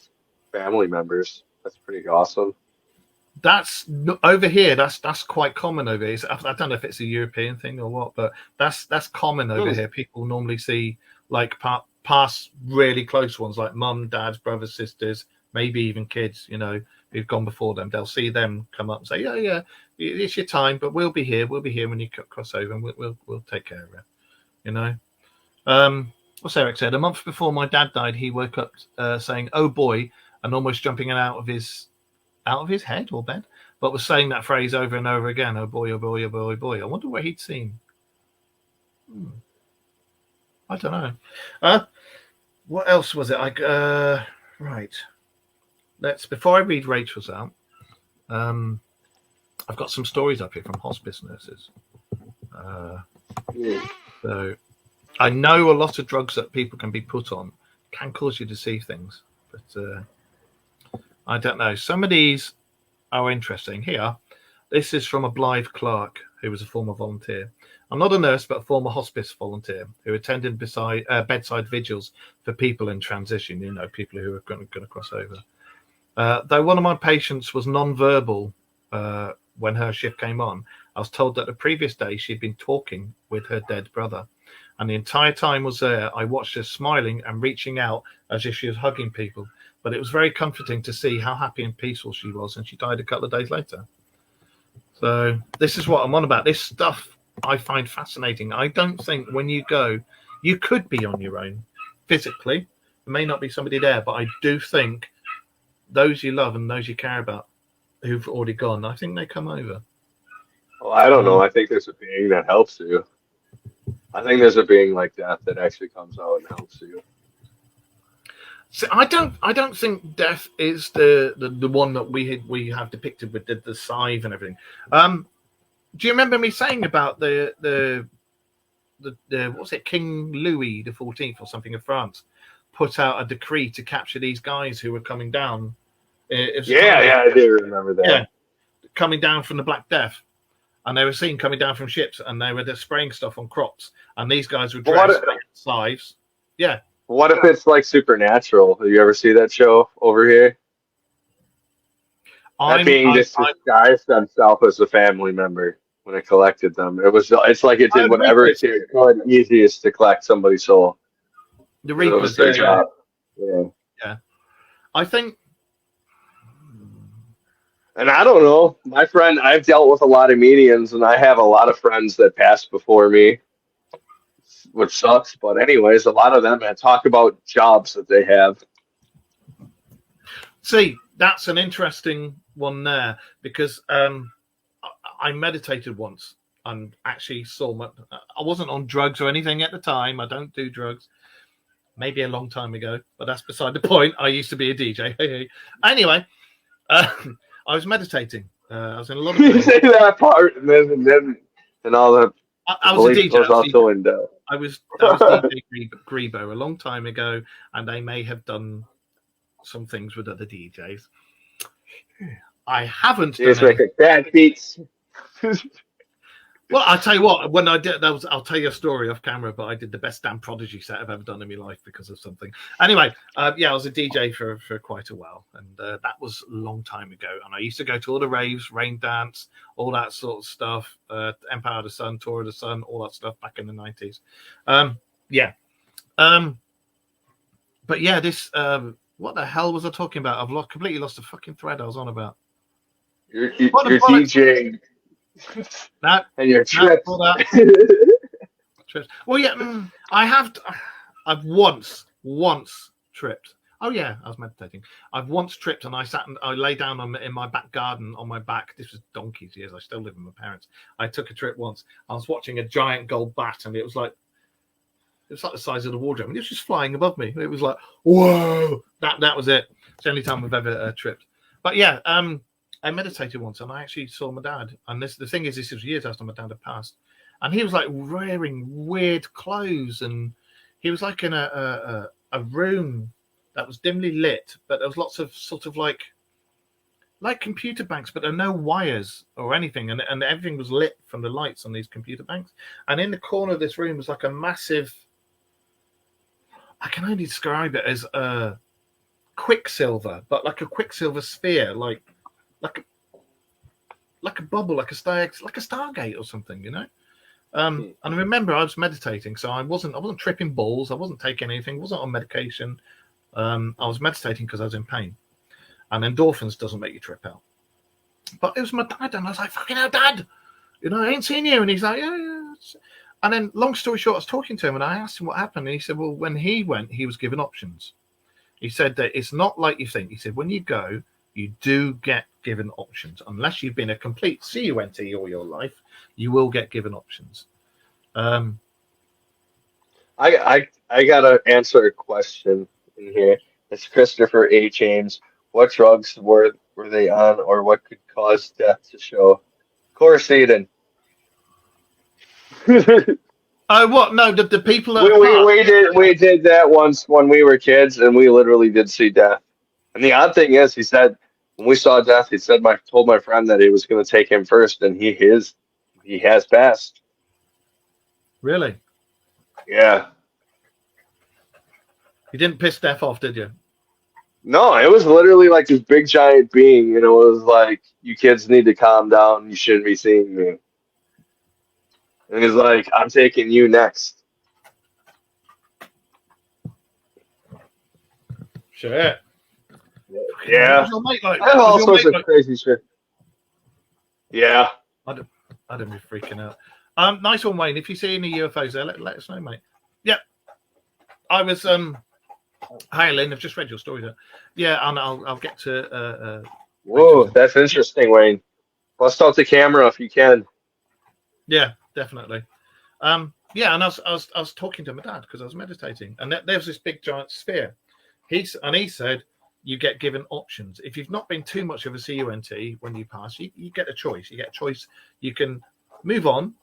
family members. That's pretty awesome. That's over here. That's quite common over here. I don't know if it's a European thing or what, but that's common over here. People normally see like past really close ones, like mum, dads, brothers, sisters, maybe even kids. who've gone before them. They'll see them come up and say, yeah, it's your time, but we'll be here when you cross over, and we'll take care of it. You know. What's Eric said? A month before my dad died, he woke up saying, "Oh boy," and almost jumping out of his head or bed, but was saying that phrase over and over again. Oh boy, oh boy, oh boy, oh boy. I wonder what he'd seen. I don't know. What else was it? Right. Before I read Rachel's out, I've got some stories up here from hospice nurses. So I know a lot of drugs that people can be put on can cause you to see things, but I don't know. Some of these are interesting. Here, this is from a Blythe Clark, who was a former volunteer. I'm not a nurse, but a former hospice volunteer who attended bedside vigils for people in transition, people who are going to cross over. Though one of my patients was non-verbal when her shift came on, I was told that the previous day she'd been talking with her dead brother. And the entire time was there, I watched her smiling and reaching out as if she was hugging people. But it was very comforting to see how happy and peaceful she was, and she died a couple of days later. So this is what I'm on about. This stuff I find fascinating. I don't think when you go, you could be on your own physically. There may not be somebody there, but I do think those you love and those you care about who've already gone, I think they come over. Well, I don't know. I think there's a being that helps you. I think there's a being like death that actually comes out and helps you. So I don't think death is the one that we have depicted with the scythe and everything. Do you remember me saying about the what's it, King Louis the 14th or something of France put out a decree to capture these guys who were coming down? I do remember that. Yeah, coming down from the Black Death. And they were seen coming down from ships, and they were just spraying stuff on crops. And these guys were dressed with scythes. Yeah. What if it's like Supernatural? Have you ever see that show over here? That being disguised himself as a family member when it collected them. It's like it did whatever it could easiest to collect somebody's soul. The Reapers. Was their job. Yeah. I think. And I don't know, my friend, I've dealt with a lot of mediums, and I have a lot of friends that passed before me, which sucks. But anyways, a lot of them talk about jobs that they have. See, that's an interesting one there, because I meditated once and actually saw I wasn't on drugs or anything at the time. I don't do drugs. Maybe a long time ago, but that's beside the point. I used to be a DJ. Anyway, I was meditating. I was in a lot of you say that part, and all the. I was a DJ. I was DJ Grebo a long time ago, and they may have done some things with other DJs. I haven't. Just make a bad beats. Well, I'll tell you what. When I did that, I'll tell you a story off camera. But I did the best damn Prodigy set I've ever done in my life because of something. Anyway, I was a DJ for quite a while, and that was a long time ago. And I used to go to all the raves, Rain Dance, all that sort of stuff. Empire of the Sun, Tour of the Sun, all that stuff back in the 90s. But yeah, this. What the hell was I talking about? I've completely lost the fucking thread I was on about. You're DJing. And your trips. Trips. Well, yeah, I've once tripped. Oh yeah, I was meditating. I've once tripped, and I sat and I lay down in my back garden on my back. This was donkey's years. I still live with my parents. I took a trip once. I was watching a giant gold bat, and it was like the size of the wardrobe, and it was just flying above me. It was like, whoa! That was it. It's the only time we've ever tripped. But yeah, I meditated once, and I actually saw my dad. And the thing is, this was years after my dad had passed, and he was like wearing weird clothes, and he was like in a room that was dimly lit, but there was lots of sort of like computer banks, but there are no wires or anything, and everything was lit from the lights on these computer banks. And in the corner of this room was like a massive. I can only describe it as a quicksilver, but like a quicksilver sphere, like a bubble, like a Stargate or something, you know. And I remember I was meditating, so I wasn't tripping balls, I wasn't taking anything, wasn't on medication. I was meditating because I was in pain, and endorphins doesn't make you trip out. But it was my dad, and I was like, fucking hell, Dad, you know, I ain't seen you. And he's like, yeah. And then, long story short, I was talking to him, and I asked him what happened, and he said, well, when he went, he was given options. He said that it's not like you think. He said, when you go, you do get given options. Unless you've been a complete CUNT all your life, you will get given options. I gotta answer a question in here. It's Christopher A. James. What drugs were they on, or what could cause death to show? Coricidin. Oh, what? No, the people that we did that once when we were kids, and we literally did see death. And the odd thing is, he said when we saw death, he said told my friend that he was going to take him first, and he has passed. Really? Yeah. You didn't piss Steph off, did you? No, it was literally like this big giant being, you know. It was like, you kids need to calm down. You shouldn't be seeing me. And he's like, I'm taking you next. Shit. Yeah. What's your mate like? I have all What's your sorts mate of like? crazy shit. Yeah. I'd be freaking out. Nice one, Wayne. If you see any UFOs there, let us know, mate. Yep. I was hi Lynn, I've just read your story there. Yeah, and I'll get to Whoa, that's interesting, Wayne. Bust out the camera if you can. yeah, definitely. Yeah, and I was talking to my dad because I was meditating, and there's this big giant sphere. He said you get given options. If you've not been too much of a CUNT when you pass, you get a choice. You get a choice. You can move on.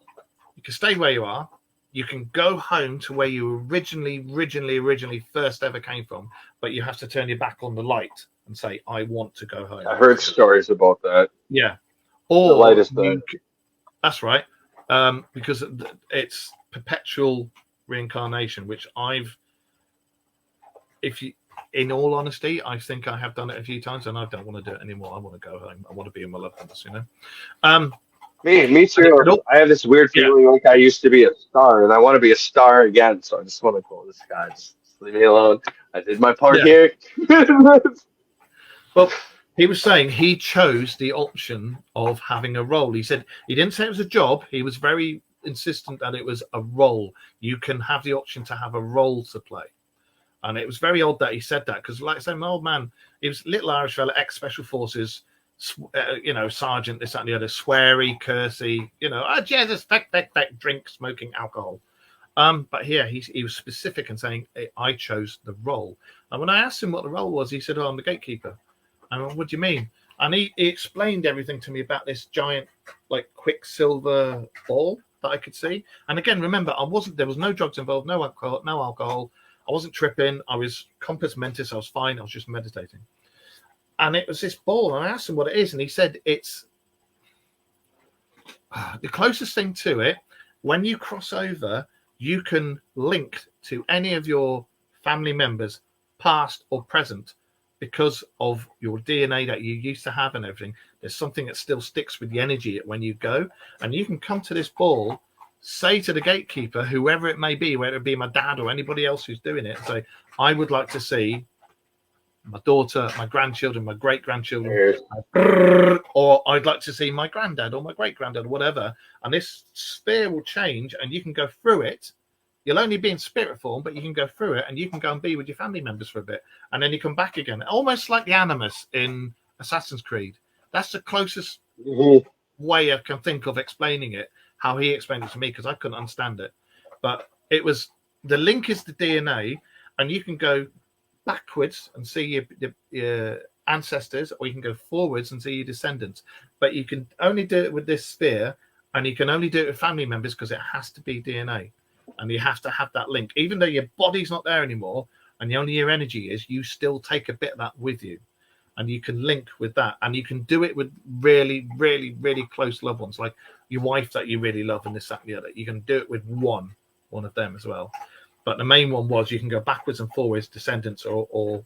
You can stay where you are. You can go home to where you originally first ever came from, but you have to turn your back on the light and say, I want to go home. I heard stories about that. Yeah. Or the light is there. That's right. Because it's perpetual reincarnation, which in all honesty, I think I have done it a few times, and I don't want to do it anymore. I want to go home. I want to be in my loved ones, you know. Me too. I have this weird feeling like I used to be a star, and I want to be a star again. So I just want to call this guy. Just leave me alone. I did my part here. Well, he was saying he chose the option of having a role. He said he didn't say it was a job. He was very insistent that it was a role. You can have the option to have a role to play. And it was very odd that he said that, because, like I said, my old man, he was a little Irish fella, ex-special forces, sergeant, this, that, and the other, sweary, cursy, Jesus, feck, drink, smoking, alcohol. But here he was specific in saying, hey, I chose the role. And when I asked him what the role was, he said, I'm the gatekeeper. And I went, what do you mean? And he explained everything to me about this giant, like, quicksilver ball that I could see. And again, remember, there was no drugs involved, no alcohol. I wasn't tripping. I was compos mentis. I was fine. I was just meditating. And it was this ball. And I asked him what it is. And he said it's the closest thing to it. When you cross over, you can link to any of your family members, past or present, because of your DNA that you used to have and everything. There's something that still sticks with the energy when you go. And you can come to this ball, say to the gatekeeper, whoever it may be, whether it be my dad or anybody else who's doing it, say, I would like to see my daughter, my grandchildren, my great-grandchildren, or I'd like to see my granddad or my great-granddad or whatever. And this sphere will change, and you can go through it. You'll only be in spirit form, but you can go through it, and you can go and be with your family members for a bit, and then you come back again. Almost like the Animus in Assassin's Creed. That's the closest way I can think of explaining it. How he explained it to me, because I couldn't understand it. But it was, the link is the DNA, and you can go backwards and see your ancestors, or you can go forwards and see your descendants. But you can only do it with this sphere, and you can only do it with family members because it has to be DNA. And you have to have that link. Even though your body's not there anymore, and only your energy is, you still take a bit of that with you. And you can link with that, and you can do it with really, really, really close loved ones, like your wife that you really love, and this, that, and the other. You can do it with one of them as well. But the main one was you can go backwards and forwards, descendants or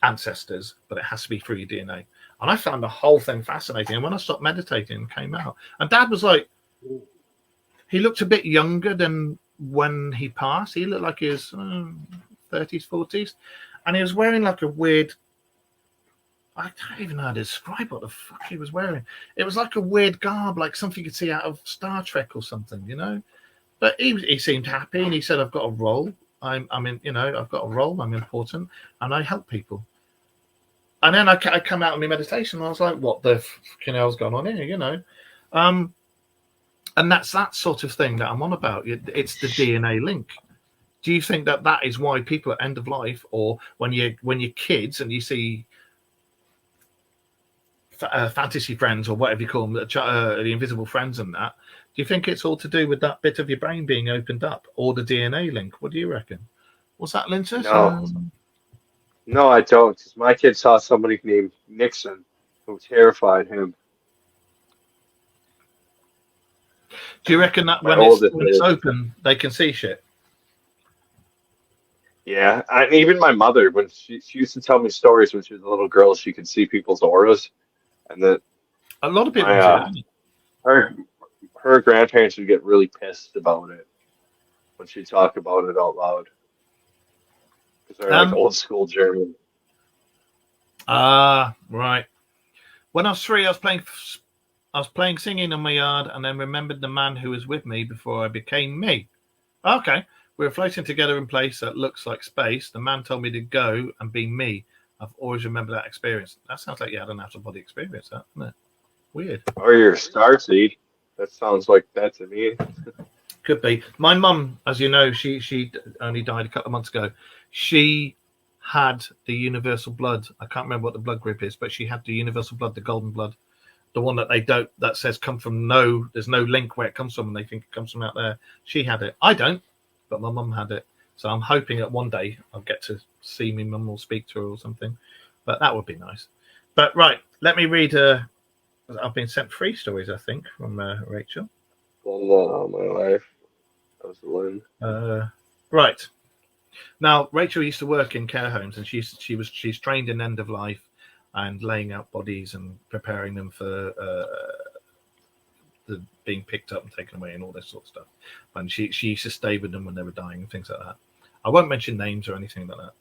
ancestors, but it has to be through your DNA. And I found the whole thing fascinating. And when I stopped meditating, it came out. And Dad was like, he looked a bit younger than when he passed. He looked like he was 30s, 40s. And he was wearing like a weird I don't even know how to describe what the fuck he was wearing. It was like a weird garb, like something you could see out of Star Trek or something, you know. But he seemed happy, and he said, "I've got a role. I'm in, you know, I've got a role. I'm important, and I help people." And then I come out of my meditation, and I was like, "What the fucking hell's going on here?" You know. And that's that sort of thing that I'm on about. It's the DNA link. Do you think that is why people at end of life, or when you're kids and you see fantasy friends or whatever you call them, the invisible friends and that, do you think it's all to do with that bit of your brain being opened up, or the DNA link? What do you reckon? What's that, Lindsay? No, I don't. 'Cause my kid saw somebody named Nixon who terrified him. Do you reckon that My when it's oldest open, they can see shit? Yeah, and even my mother, when she used to tell me stories when she was a little girl, she could see people's auras, and that A lot of people my, do that. her grandparents would get really pissed about it when she talk about it out loud because they're like old school German. Right. When I was 3, I was playing singing in my yard, and then remembered the man who was with me before I became me. Okay. We were floating together in a place that looks like space. The man told me to go and be me. I've always remembered that experience. That sounds like you had an out-of-body experience, doesn't it? Weird. Or your starseed. That sounds like that to me. Could be. My mum, as you know, she only died a couple of months ago. She had the universal blood. I can't remember what the blood group is, but she had the universal blood, the golden blood, the one that that says come from there's no link where it comes from, and they think it comes from out there. She had it. I don't, but my mum had it. So I'm hoping that one day I'll get to see my mum or speak to her or something. But that would be nice. But right, let me read. I've been sent 3 stories, I think, from Rachel. Well, my life. That was Lynn. Right. Now, Rachel used to work in care homes, and she's trained in end of life and laying out bodies and preparing them for the being picked up and taken away and all this sort of stuff. And she used to stay with them when they were dying and things like that. I won't mention names or anything like that.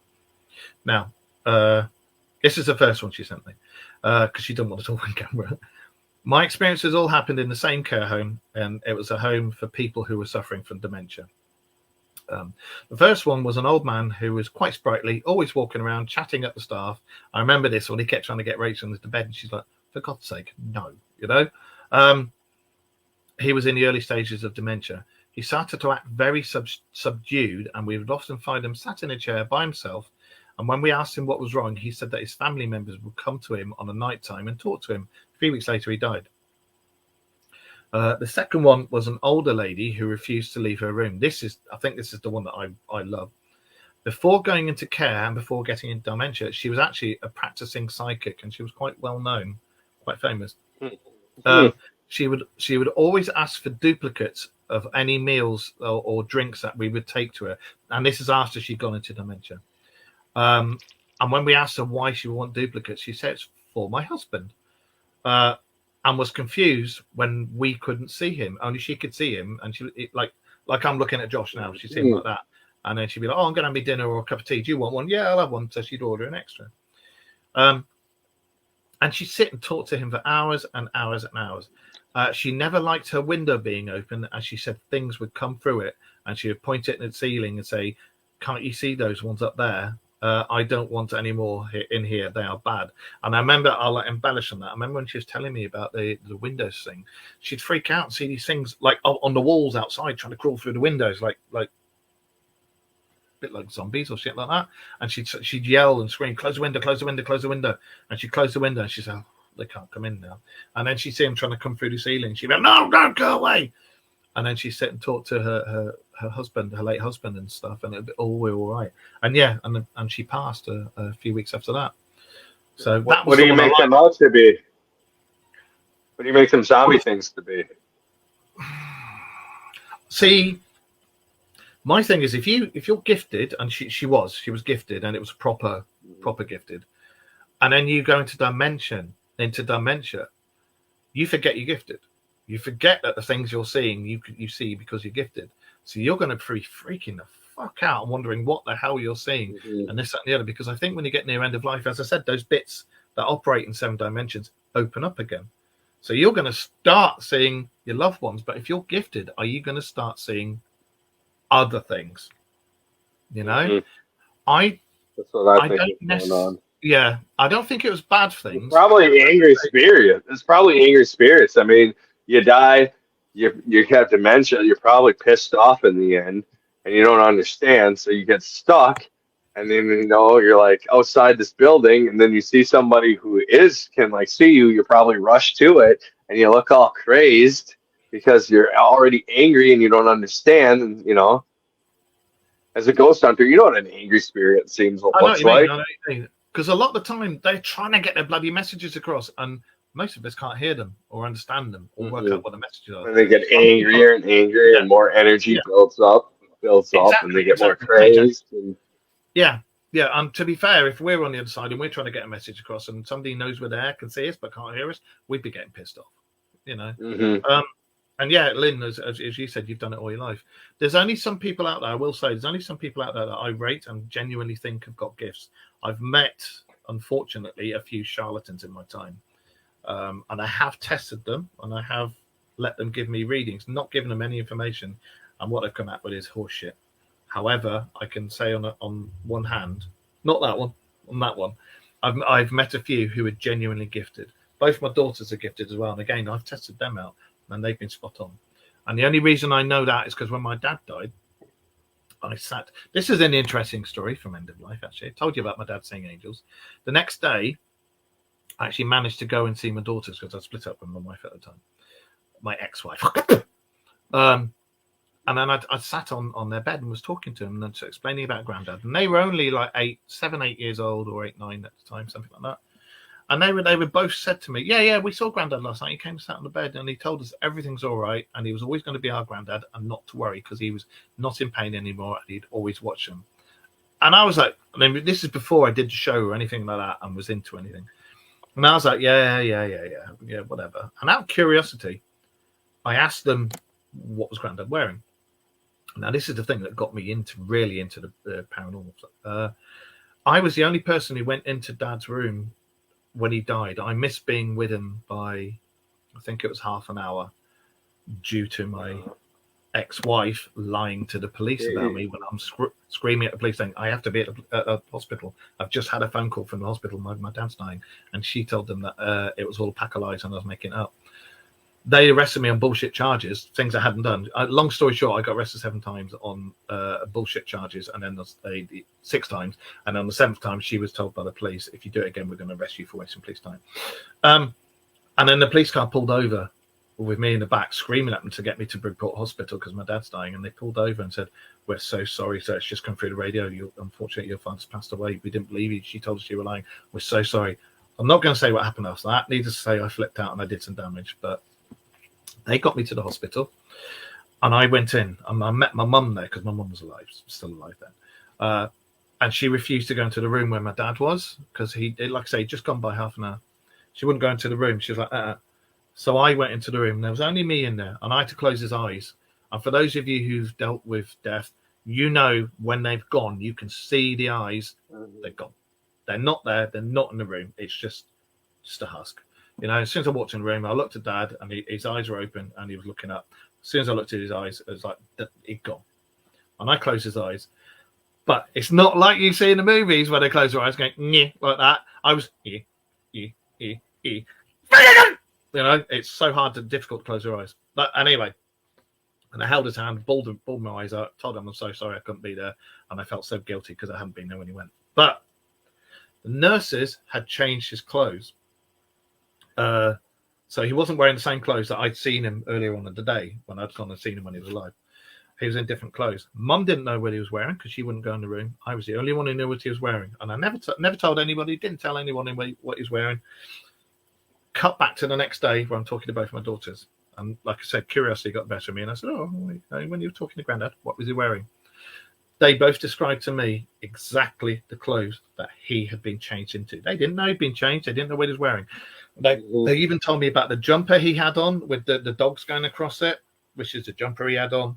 Now, this is the first one she sent me because she didn't want to talk on camera. My experiences all happened in the same care home, and it was a home for people who were suffering from dementia. The first one was an old man who was quite sprightly, always walking around, chatting at the staff. I remember this when he kept trying to get Rachel into bed, and she's like, for God's sake, no, you know. He was in the early stages of dementia. He started to act very subdued, and we would often find him sat in a chair by himself. And when we asked him what was wrong, he said that his family members would come to him on a night time and talk to him. 3 weeks later, he died. The second one was an older lady who refused to leave her room. I think this is the one that I love. Before going into care and before getting into dementia, she was actually a practicing psychic, and she was quite well known, quite famous. She would always ask for duplicates of any meals or drinks that we would take to her, and this is after she'd gone into dementia. And when we asked her why she would want duplicates, she said it's for my husband. And was confused when we couldn't see him. Only she could see him, and like I'm looking at Josh now. She'd see him like that, and then she'd be like, "Oh, I'm going to have me dinner or a cup of tea. Do you want one?" "Yeah, I'll have one." So she'd order an extra. And she'd sit and talk to him for hours and hours and hours. She never liked her window being open, as she said things would come through it, and she would point it at the ceiling and say, "Can't you see those ones up there? I don't want any more in here. They are bad." And I remember, I'll embellish on that. I remember when she was telling me about the windows thing, she'd freak out and see these things like on the walls outside trying to crawl through the windows, like a bit like zombies or shit like that. And she'd yell and scream, close the window, close the window, close the window. And she'd close the window and she'd say, "Oh, they can't come in now." And then she'd see him trying to come through the ceiling. She'd be like, "No, don't go away." And then she'd sit and talk to her husband, her late husband and stuff, and it'd be all right. And yeah, and she passed a few weeks after that. So that was what do you make them out to be? What do you make them zombie things to be? See, my thing is, if you're gifted, and she was gifted, and it was proper gifted, and then you go into dementia, you forget you're gifted. You forget that the things you're seeing, you see because you're gifted. So you're going to be freaking the fuck out and wondering what the hell you're seeing and this, that, and the other. Because I think when you get near end of life, as I said, those bits that operate in 7 dimensions open up again. So you're going to start seeing your loved ones, but if you're gifted, are you going to start seeing other things? You know, Mhm. I That's what I I think don't is going on. yeah, I don't think it was bad It's things. probably angry spirit. It's probably angry spirits. I mean, you die, you have dementia. You're probably pissed off in the end, and you don't understand. So you get stuck, and then you're like outside this building, and then you see somebody who can like see you. You probably rush to it, and you look all crazed because you're already angry and you don't understand. And as a ghost hunter, you know what an angry spirit seems I know what looks you mean. like. I know what you mean. Because a lot of the time they're trying to get their bloody messages across, and most of us can't hear them or understand them or work Mhm. out what the messages are. And they get Some people- angrier and angrier, yeah, and more energy yeah, builds up, and they get more crazed. And yeah, yeah. And to be fair, if we're on the other side and we're trying to get a message across, and somebody knows we're there, can see us but can't hear us, we'd be getting pissed off. Mhm. And yeah, Lynn, as you said, you've done it all your life. There's only some people out there, I will say, there's only some people out there that I rate and genuinely think have got gifts. I've met, unfortunately, a few charlatans in my time. And I have tested them and I have let them give me readings, not giving them any information. And what they've come out with is horseshit. However, I can say on one hand, not that one, on that one, I've met a few who are genuinely gifted. Both my daughters are gifted as well. And again, I've tested them out and they've been spot on. And the only reason I know that is because when my dad died, this is an interesting story from End of Life, actually. I told you about my dad seeing angels. The next day, I actually managed to go and see my daughters because I split up with my wife at the time, my ex-wife. And then I sat on their bed and was talking to them and explaining about Granddad. And they were only like 7, 8 years old, or 8, 9 at the time, something like that. And they were both said to me, yeah, we saw Granddad last night. He came and sat on the bed and he told us everything's all right. And he was always going to be our Granddad and not to worry because he was not in pain anymore and he'd always watch him. And I was like, I mean, this is before I did the show or anything like that and was into anything. And I was like, yeah, whatever. And out of curiosity, I asked them what was Granddad wearing. Now, this is the thing that got me really into the paranormal. I was the only person who went into Dad's room when he died. I missed being with him by, I think it was half an hour, due to my ex-wife lying to the police about me when I'm screaming at the police saying, I have to be at a hospital. I've just had a phone call from the hospital. My dad's dying. And she told them that it was all a pack of lies and I was making it up. They arrested me on bullshit charges, things I hadn't done. Long story short, I got arrested 7 times on bullshit charges, and then 6 times. And on the 7th time, she was told by the police, if you do it again, we're going to arrest you for wasting police time. And then the police car pulled over with me in the back, screaming at them to get me to Bridport Hospital because my dad's dying. And they pulled over and said, we're so sorry, sir. It's just come through the radio. Unfortunately, your father's passed away. We didn't believe you. She told us you were lying. We're so sorry. I'm not going to say what happened after that. Needless to say, I flipped out and I did some damage, but they got me to the hospital and I went in and I met my mum there because my mum was still alive then. And she refused to go into the room where my dad was because he, like I say, just gone by half an hour. She wouldn't go into the room. She was like, So I went into the room. There was only me in there and I had to close his eyes. And for those of you who've dealt with death, you know when they've gone, you can see the eyes. They're gone. They're not there. They're not in the room. It's just a husk. As soon as I walked in the room, I looked at Dad and his eyes were open and he was looking up. As soon as I looked at his eyes, it was like, he'd gone. And I closed his eyes. But it's not like you see in the movies where they close their eyes going, yeah, like that. I was, it's so hard difficult to close your eyes. But anyway, and I held his hand, bawled my eyes out, told him I'm so sorry I couldn't be there. And I felt so guilty because I hadn't been there when he went. But the nurses had changed his clothes. So he wasn't wearing the same clothes that I'd seen him earlier on in the day when I'd gone and seen him when he was alive. He was in different clothes. Mum didn't know what he was wearing because she wouldn't go in the room. I was the only one who knew what he was wearing. And I never told anybody, didn't tell anyone what he was wearing. Cut back to the next day where I'm talking to both my daughters. And like I said, curiosity got the better of me. And I said, when you were talking to Granddad, what was he wearing? They both described to me exactly the clothes that he had been changed into. They didn't know he'd been changed. They didn't know what he was wearing. They even told me about the jumper he had on with the dogs going across it, which is the jumper he had on.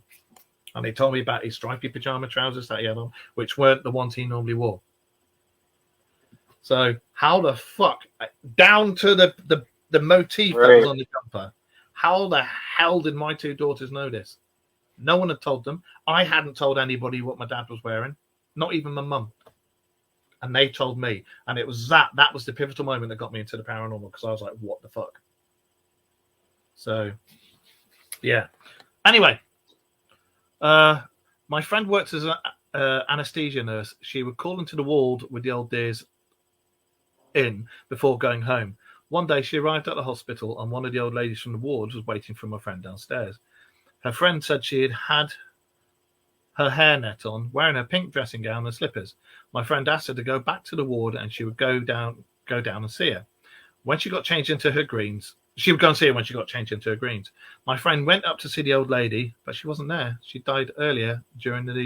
And they told me about his stripy pajama trousers that he had on, which weren't the ones he normally wore. So how the fuck, down to the motif that Right. was on the jumper, how the hell did my two daughters know this? No one had told them. I hadn't told anybody what my dad was wearing, not even my mum. And they told me. And it was that was the pivotal moment that got me into the paranormal, because I was like, what the fuck? So, yeah. Anyway, my friend works as an anesthesia nurse. She would call into the ward with the old dears in before going home. One day she arrived at the hospital and one of the old ladies from the ward was waiting for my friend downstairs. Her friend said she had her hairnet on, wearing her pink dressing gown and slippers. My friend asked her to go back to the ward and she would go down and see her. When she got changed into her greens, she would go and see her when she got changed into her greens. My friend went up to see the old lady, but she wasn't there. She died earlier during the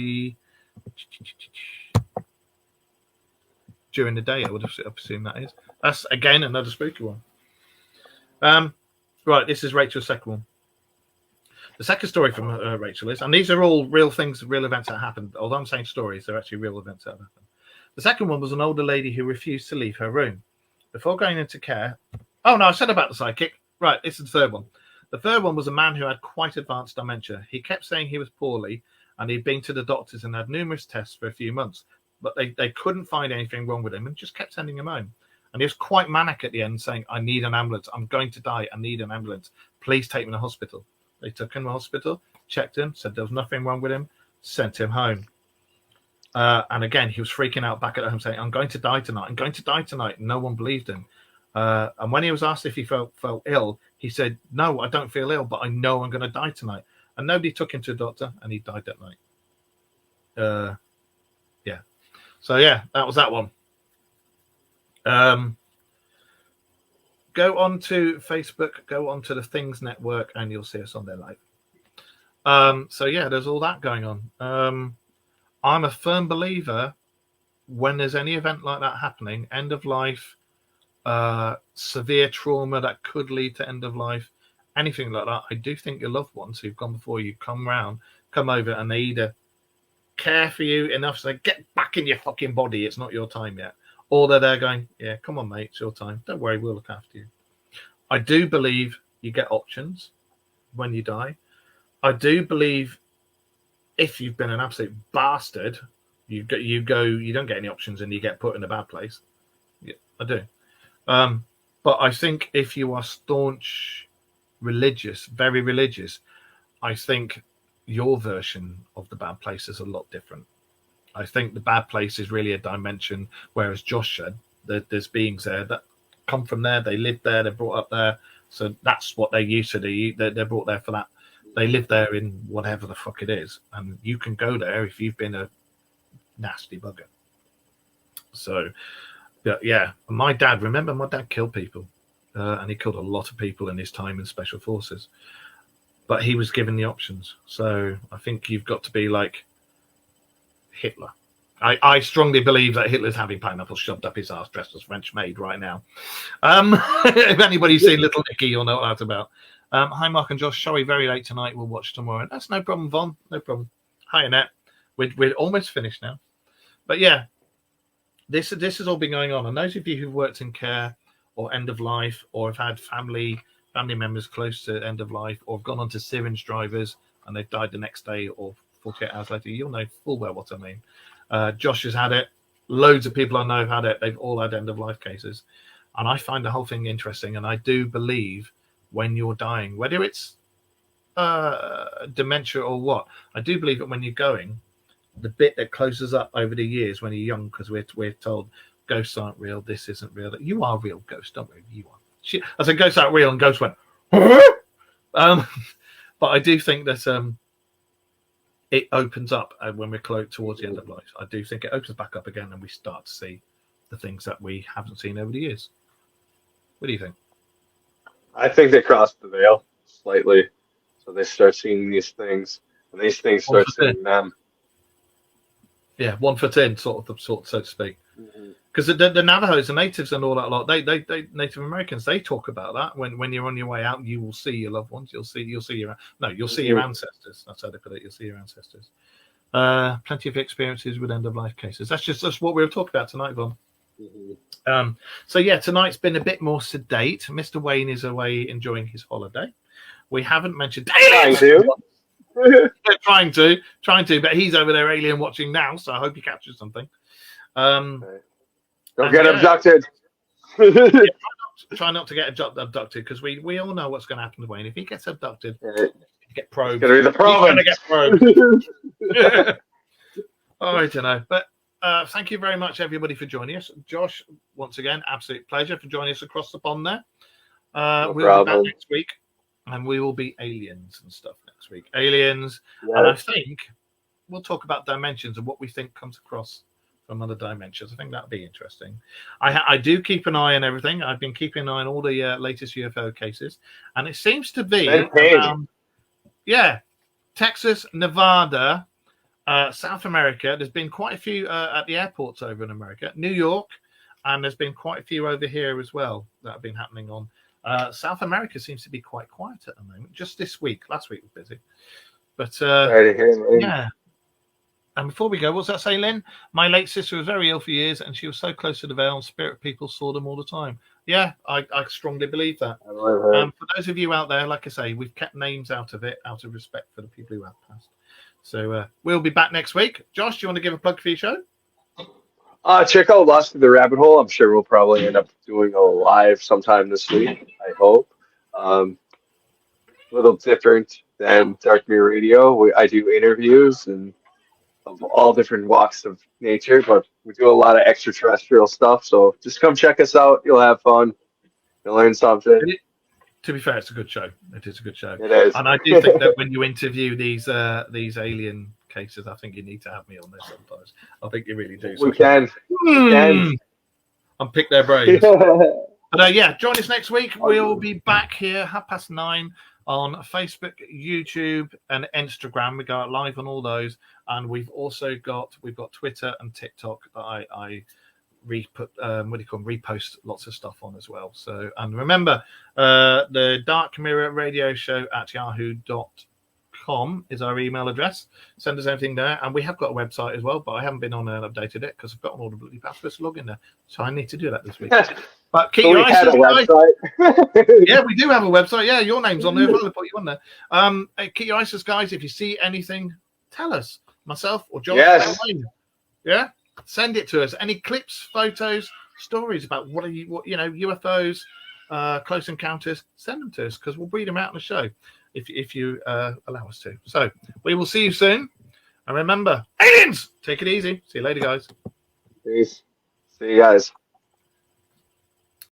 day, I would have assumed that is. That's, again, another spooky one. Right, this is Rachel's second one. The second story from Rachel is, and these are all real things, real events that happened. Although I'm saying stories, they're actually real events that happened. The second one was an older lady who refused to leave her room. Before going into care... Oh, no, I said about the psychic. Right, this is the third one. The third one was a man who had quite advanced dementia. He kept saying he was poorly, and he'd been to the doctors and had numerous tests for a few months, but they couldn't find anything wrong with him and just kept sending him home. And he was quite manic at the end, saying, I need an ambulance. I'm going to die. I need an ambulance. Please take me to hospital. They took him to hospital, checked him, said there was nothing wrong with him, sent him home. And again, he was freaking out back at home, saying, I'm going to die tonight. I'm going to die tonight. No one believed him. And when he was asked if he felt ill, he said, no, I don't feel ill, but I know I'm going to die tonight. And nobody took him to a doctor, and he died that night. Yeah. So, yeah, that was that one. Go on to Facebook, go on to the Things Network, and you'll see us on there live. So, yeah, there's all that going on. I'm a firm believer when there's any event like that happening, end of life, severe trauma that could lead to end of life, anything like that, I do think your loved ones who've gone before you come over, and they either care for you enough to say, get back in your fucking body, it's not your time yet. Or they're there going, yeah, come on, mate, it's your time. Don't worry, we'll look after you. I do believe you get options when you die. I do believe if you've been an absolute bastard, you don't get any options and you get put in a bad place. Yeah, I do. But I think if you are staunch religious, very religious, I think your version of the bad place is a lot different. I think the bad place is really a dimension, whereas Josh said that there's beings there that come from there, they live there, they're brought up there, so that's what they're used to. They're brought there for that. They live there in whatever the fuck it is, and you can go there if you've been a nasty bugger. So, yeah, my dad killed people, and he killed a lot of people in his time in special forces, but he was given the options. So I think you've got to be like Hitler. I strongly believe that Hitler's having pineapples shoved up his ass dressed as French maid right now. If anybody's seen Little Nicky, you'll know what that's about. Hi, Mark and Josh. Sorry, very late tonight. We'll watch tomorrow. That's no problem, Vaughn. No problem. Hi, Annette. We're almost finished now. But yeah, this has all been going on. And those of you who've worked in care or end of life, or have had family members close to end of life, or have gone on to syringe drivers and they've died the next day or 48 hours later, you'll know full well what I mean. Josh has had it. Loads of people I know have had it. They've all had end of life cases. And I find the whole thing interesting. And I do believe when you're dying, whether it's dementia or what, I do believe that when you're going, the bit that closes up over the years when you're young, because we're told ghosts aren't real, this isn't real. You are real, ghost, don't worry, you are. I said ghosts aren't real, and ghosts went. But I do think that it opens up when we're close towards the end of life. I do think it opens back up again, and we start to see the things that we haven't seen over the years. What do you think? I think they crossed the veil slightly, so they start seeing these things, and these things start seeing them. Yeah, 1 foot in, sort of, so to speak. Because the Navajos, the natives, and all that lot, they Native Americans, they talk about that. When you're on your way out, you will see your loved ones. You'll see your your ancestors. That's how they put it. You'll see your ancestors. Plenty of experiences with end of life cases. That's what we were talking about tonight, Vaughn. So yeah, tonight's been a bit more sedate. Mr. Wayne is away enjoying his holiday. We haven't mentioned Trying to. trying to, but he's over there alien watching now, so I hope he captures something. Don't And get yeah. abducted. Try not to get abducted, because we all know what's going to happen to Wayne. If he gets abducted, It's get probed. gonna be the He's going to province. get probed. Oh, I don't know, but thank you very much, everybody, for joining us. Josh, once again, absolute pleasure for joining us across the pond there. No We'll be problem. back next week, and we will be aliens and stuff next week. Aliens, Yeah. and I think we'll talk about dimensions and what we think comes across from other dimensions. I think that'll be interesting. I do keep an eye on everything. I've been keeping an eye on all the latest UFO cases, and it seems to be Ben Payne. around, Texas, Nevada, South America. There's been quite a few at the airports over in America, New York, and there's been quite a few over here as well that have been happening on. South America seems to be quite quiet at the moment. Just this week. Last week was busy. But Sorry to hear, man. yeah. And before we go, what's that say, Lynn? My late sister was very ill for years, and she was so close to the veil, and spirit people saw them all the time. Yeah, I strongly believe that. I believe that. For those of you out there, like I say, we've kept names out of it, out of respect for the people who have passed. So we'll be back next week. Josh, do you want to give a plug for your show? Check out Lost in the Rabbit Hole. I'm sure we'll probably end up doing a live sometime this week, I hope. A little different than Dark Mirror Radio. I do interviews and of all different walks of nature, but we do a lot of extraterrestrial stuff. So just come check us out. You'll have fun. You'll learn something. To be fair, it's a good show. It is a good show. It is. And I do think that when you interview these alien cases, I think you need to have me on there sometimes. I think you really do. We can. And pick their brains. But yeah, join us next week. We'll be back here 9:30 on Facebook, YouTube, and Instagram. We go live on all those, and we've got Twitter and TikTok that I repost lots of stuff on as well. So, and remember, the Dark Mirror Radio Show at yahoo.com is our email address. Send us anything there, and we have got a website as well, but I haven't been on and updated it because I've gotten all the bloody passwords to log in there, so I need to do that this week. But keep So your we eyes had a guys. website. Yeah, we do have a website. Yeah, your name's on there. We'll put you on there. Keep your eyes, guys. If you see anything, tell us. Myself or John. Yes. Yeah. Send it to us. Any clips, photos, stories about what UFOs, close encounters. Send them to us because we'll read them out on the show if you allow us to. So we will see you soon. And remember, aliens. Take it easy. See you later, guys. Peace. See you guys.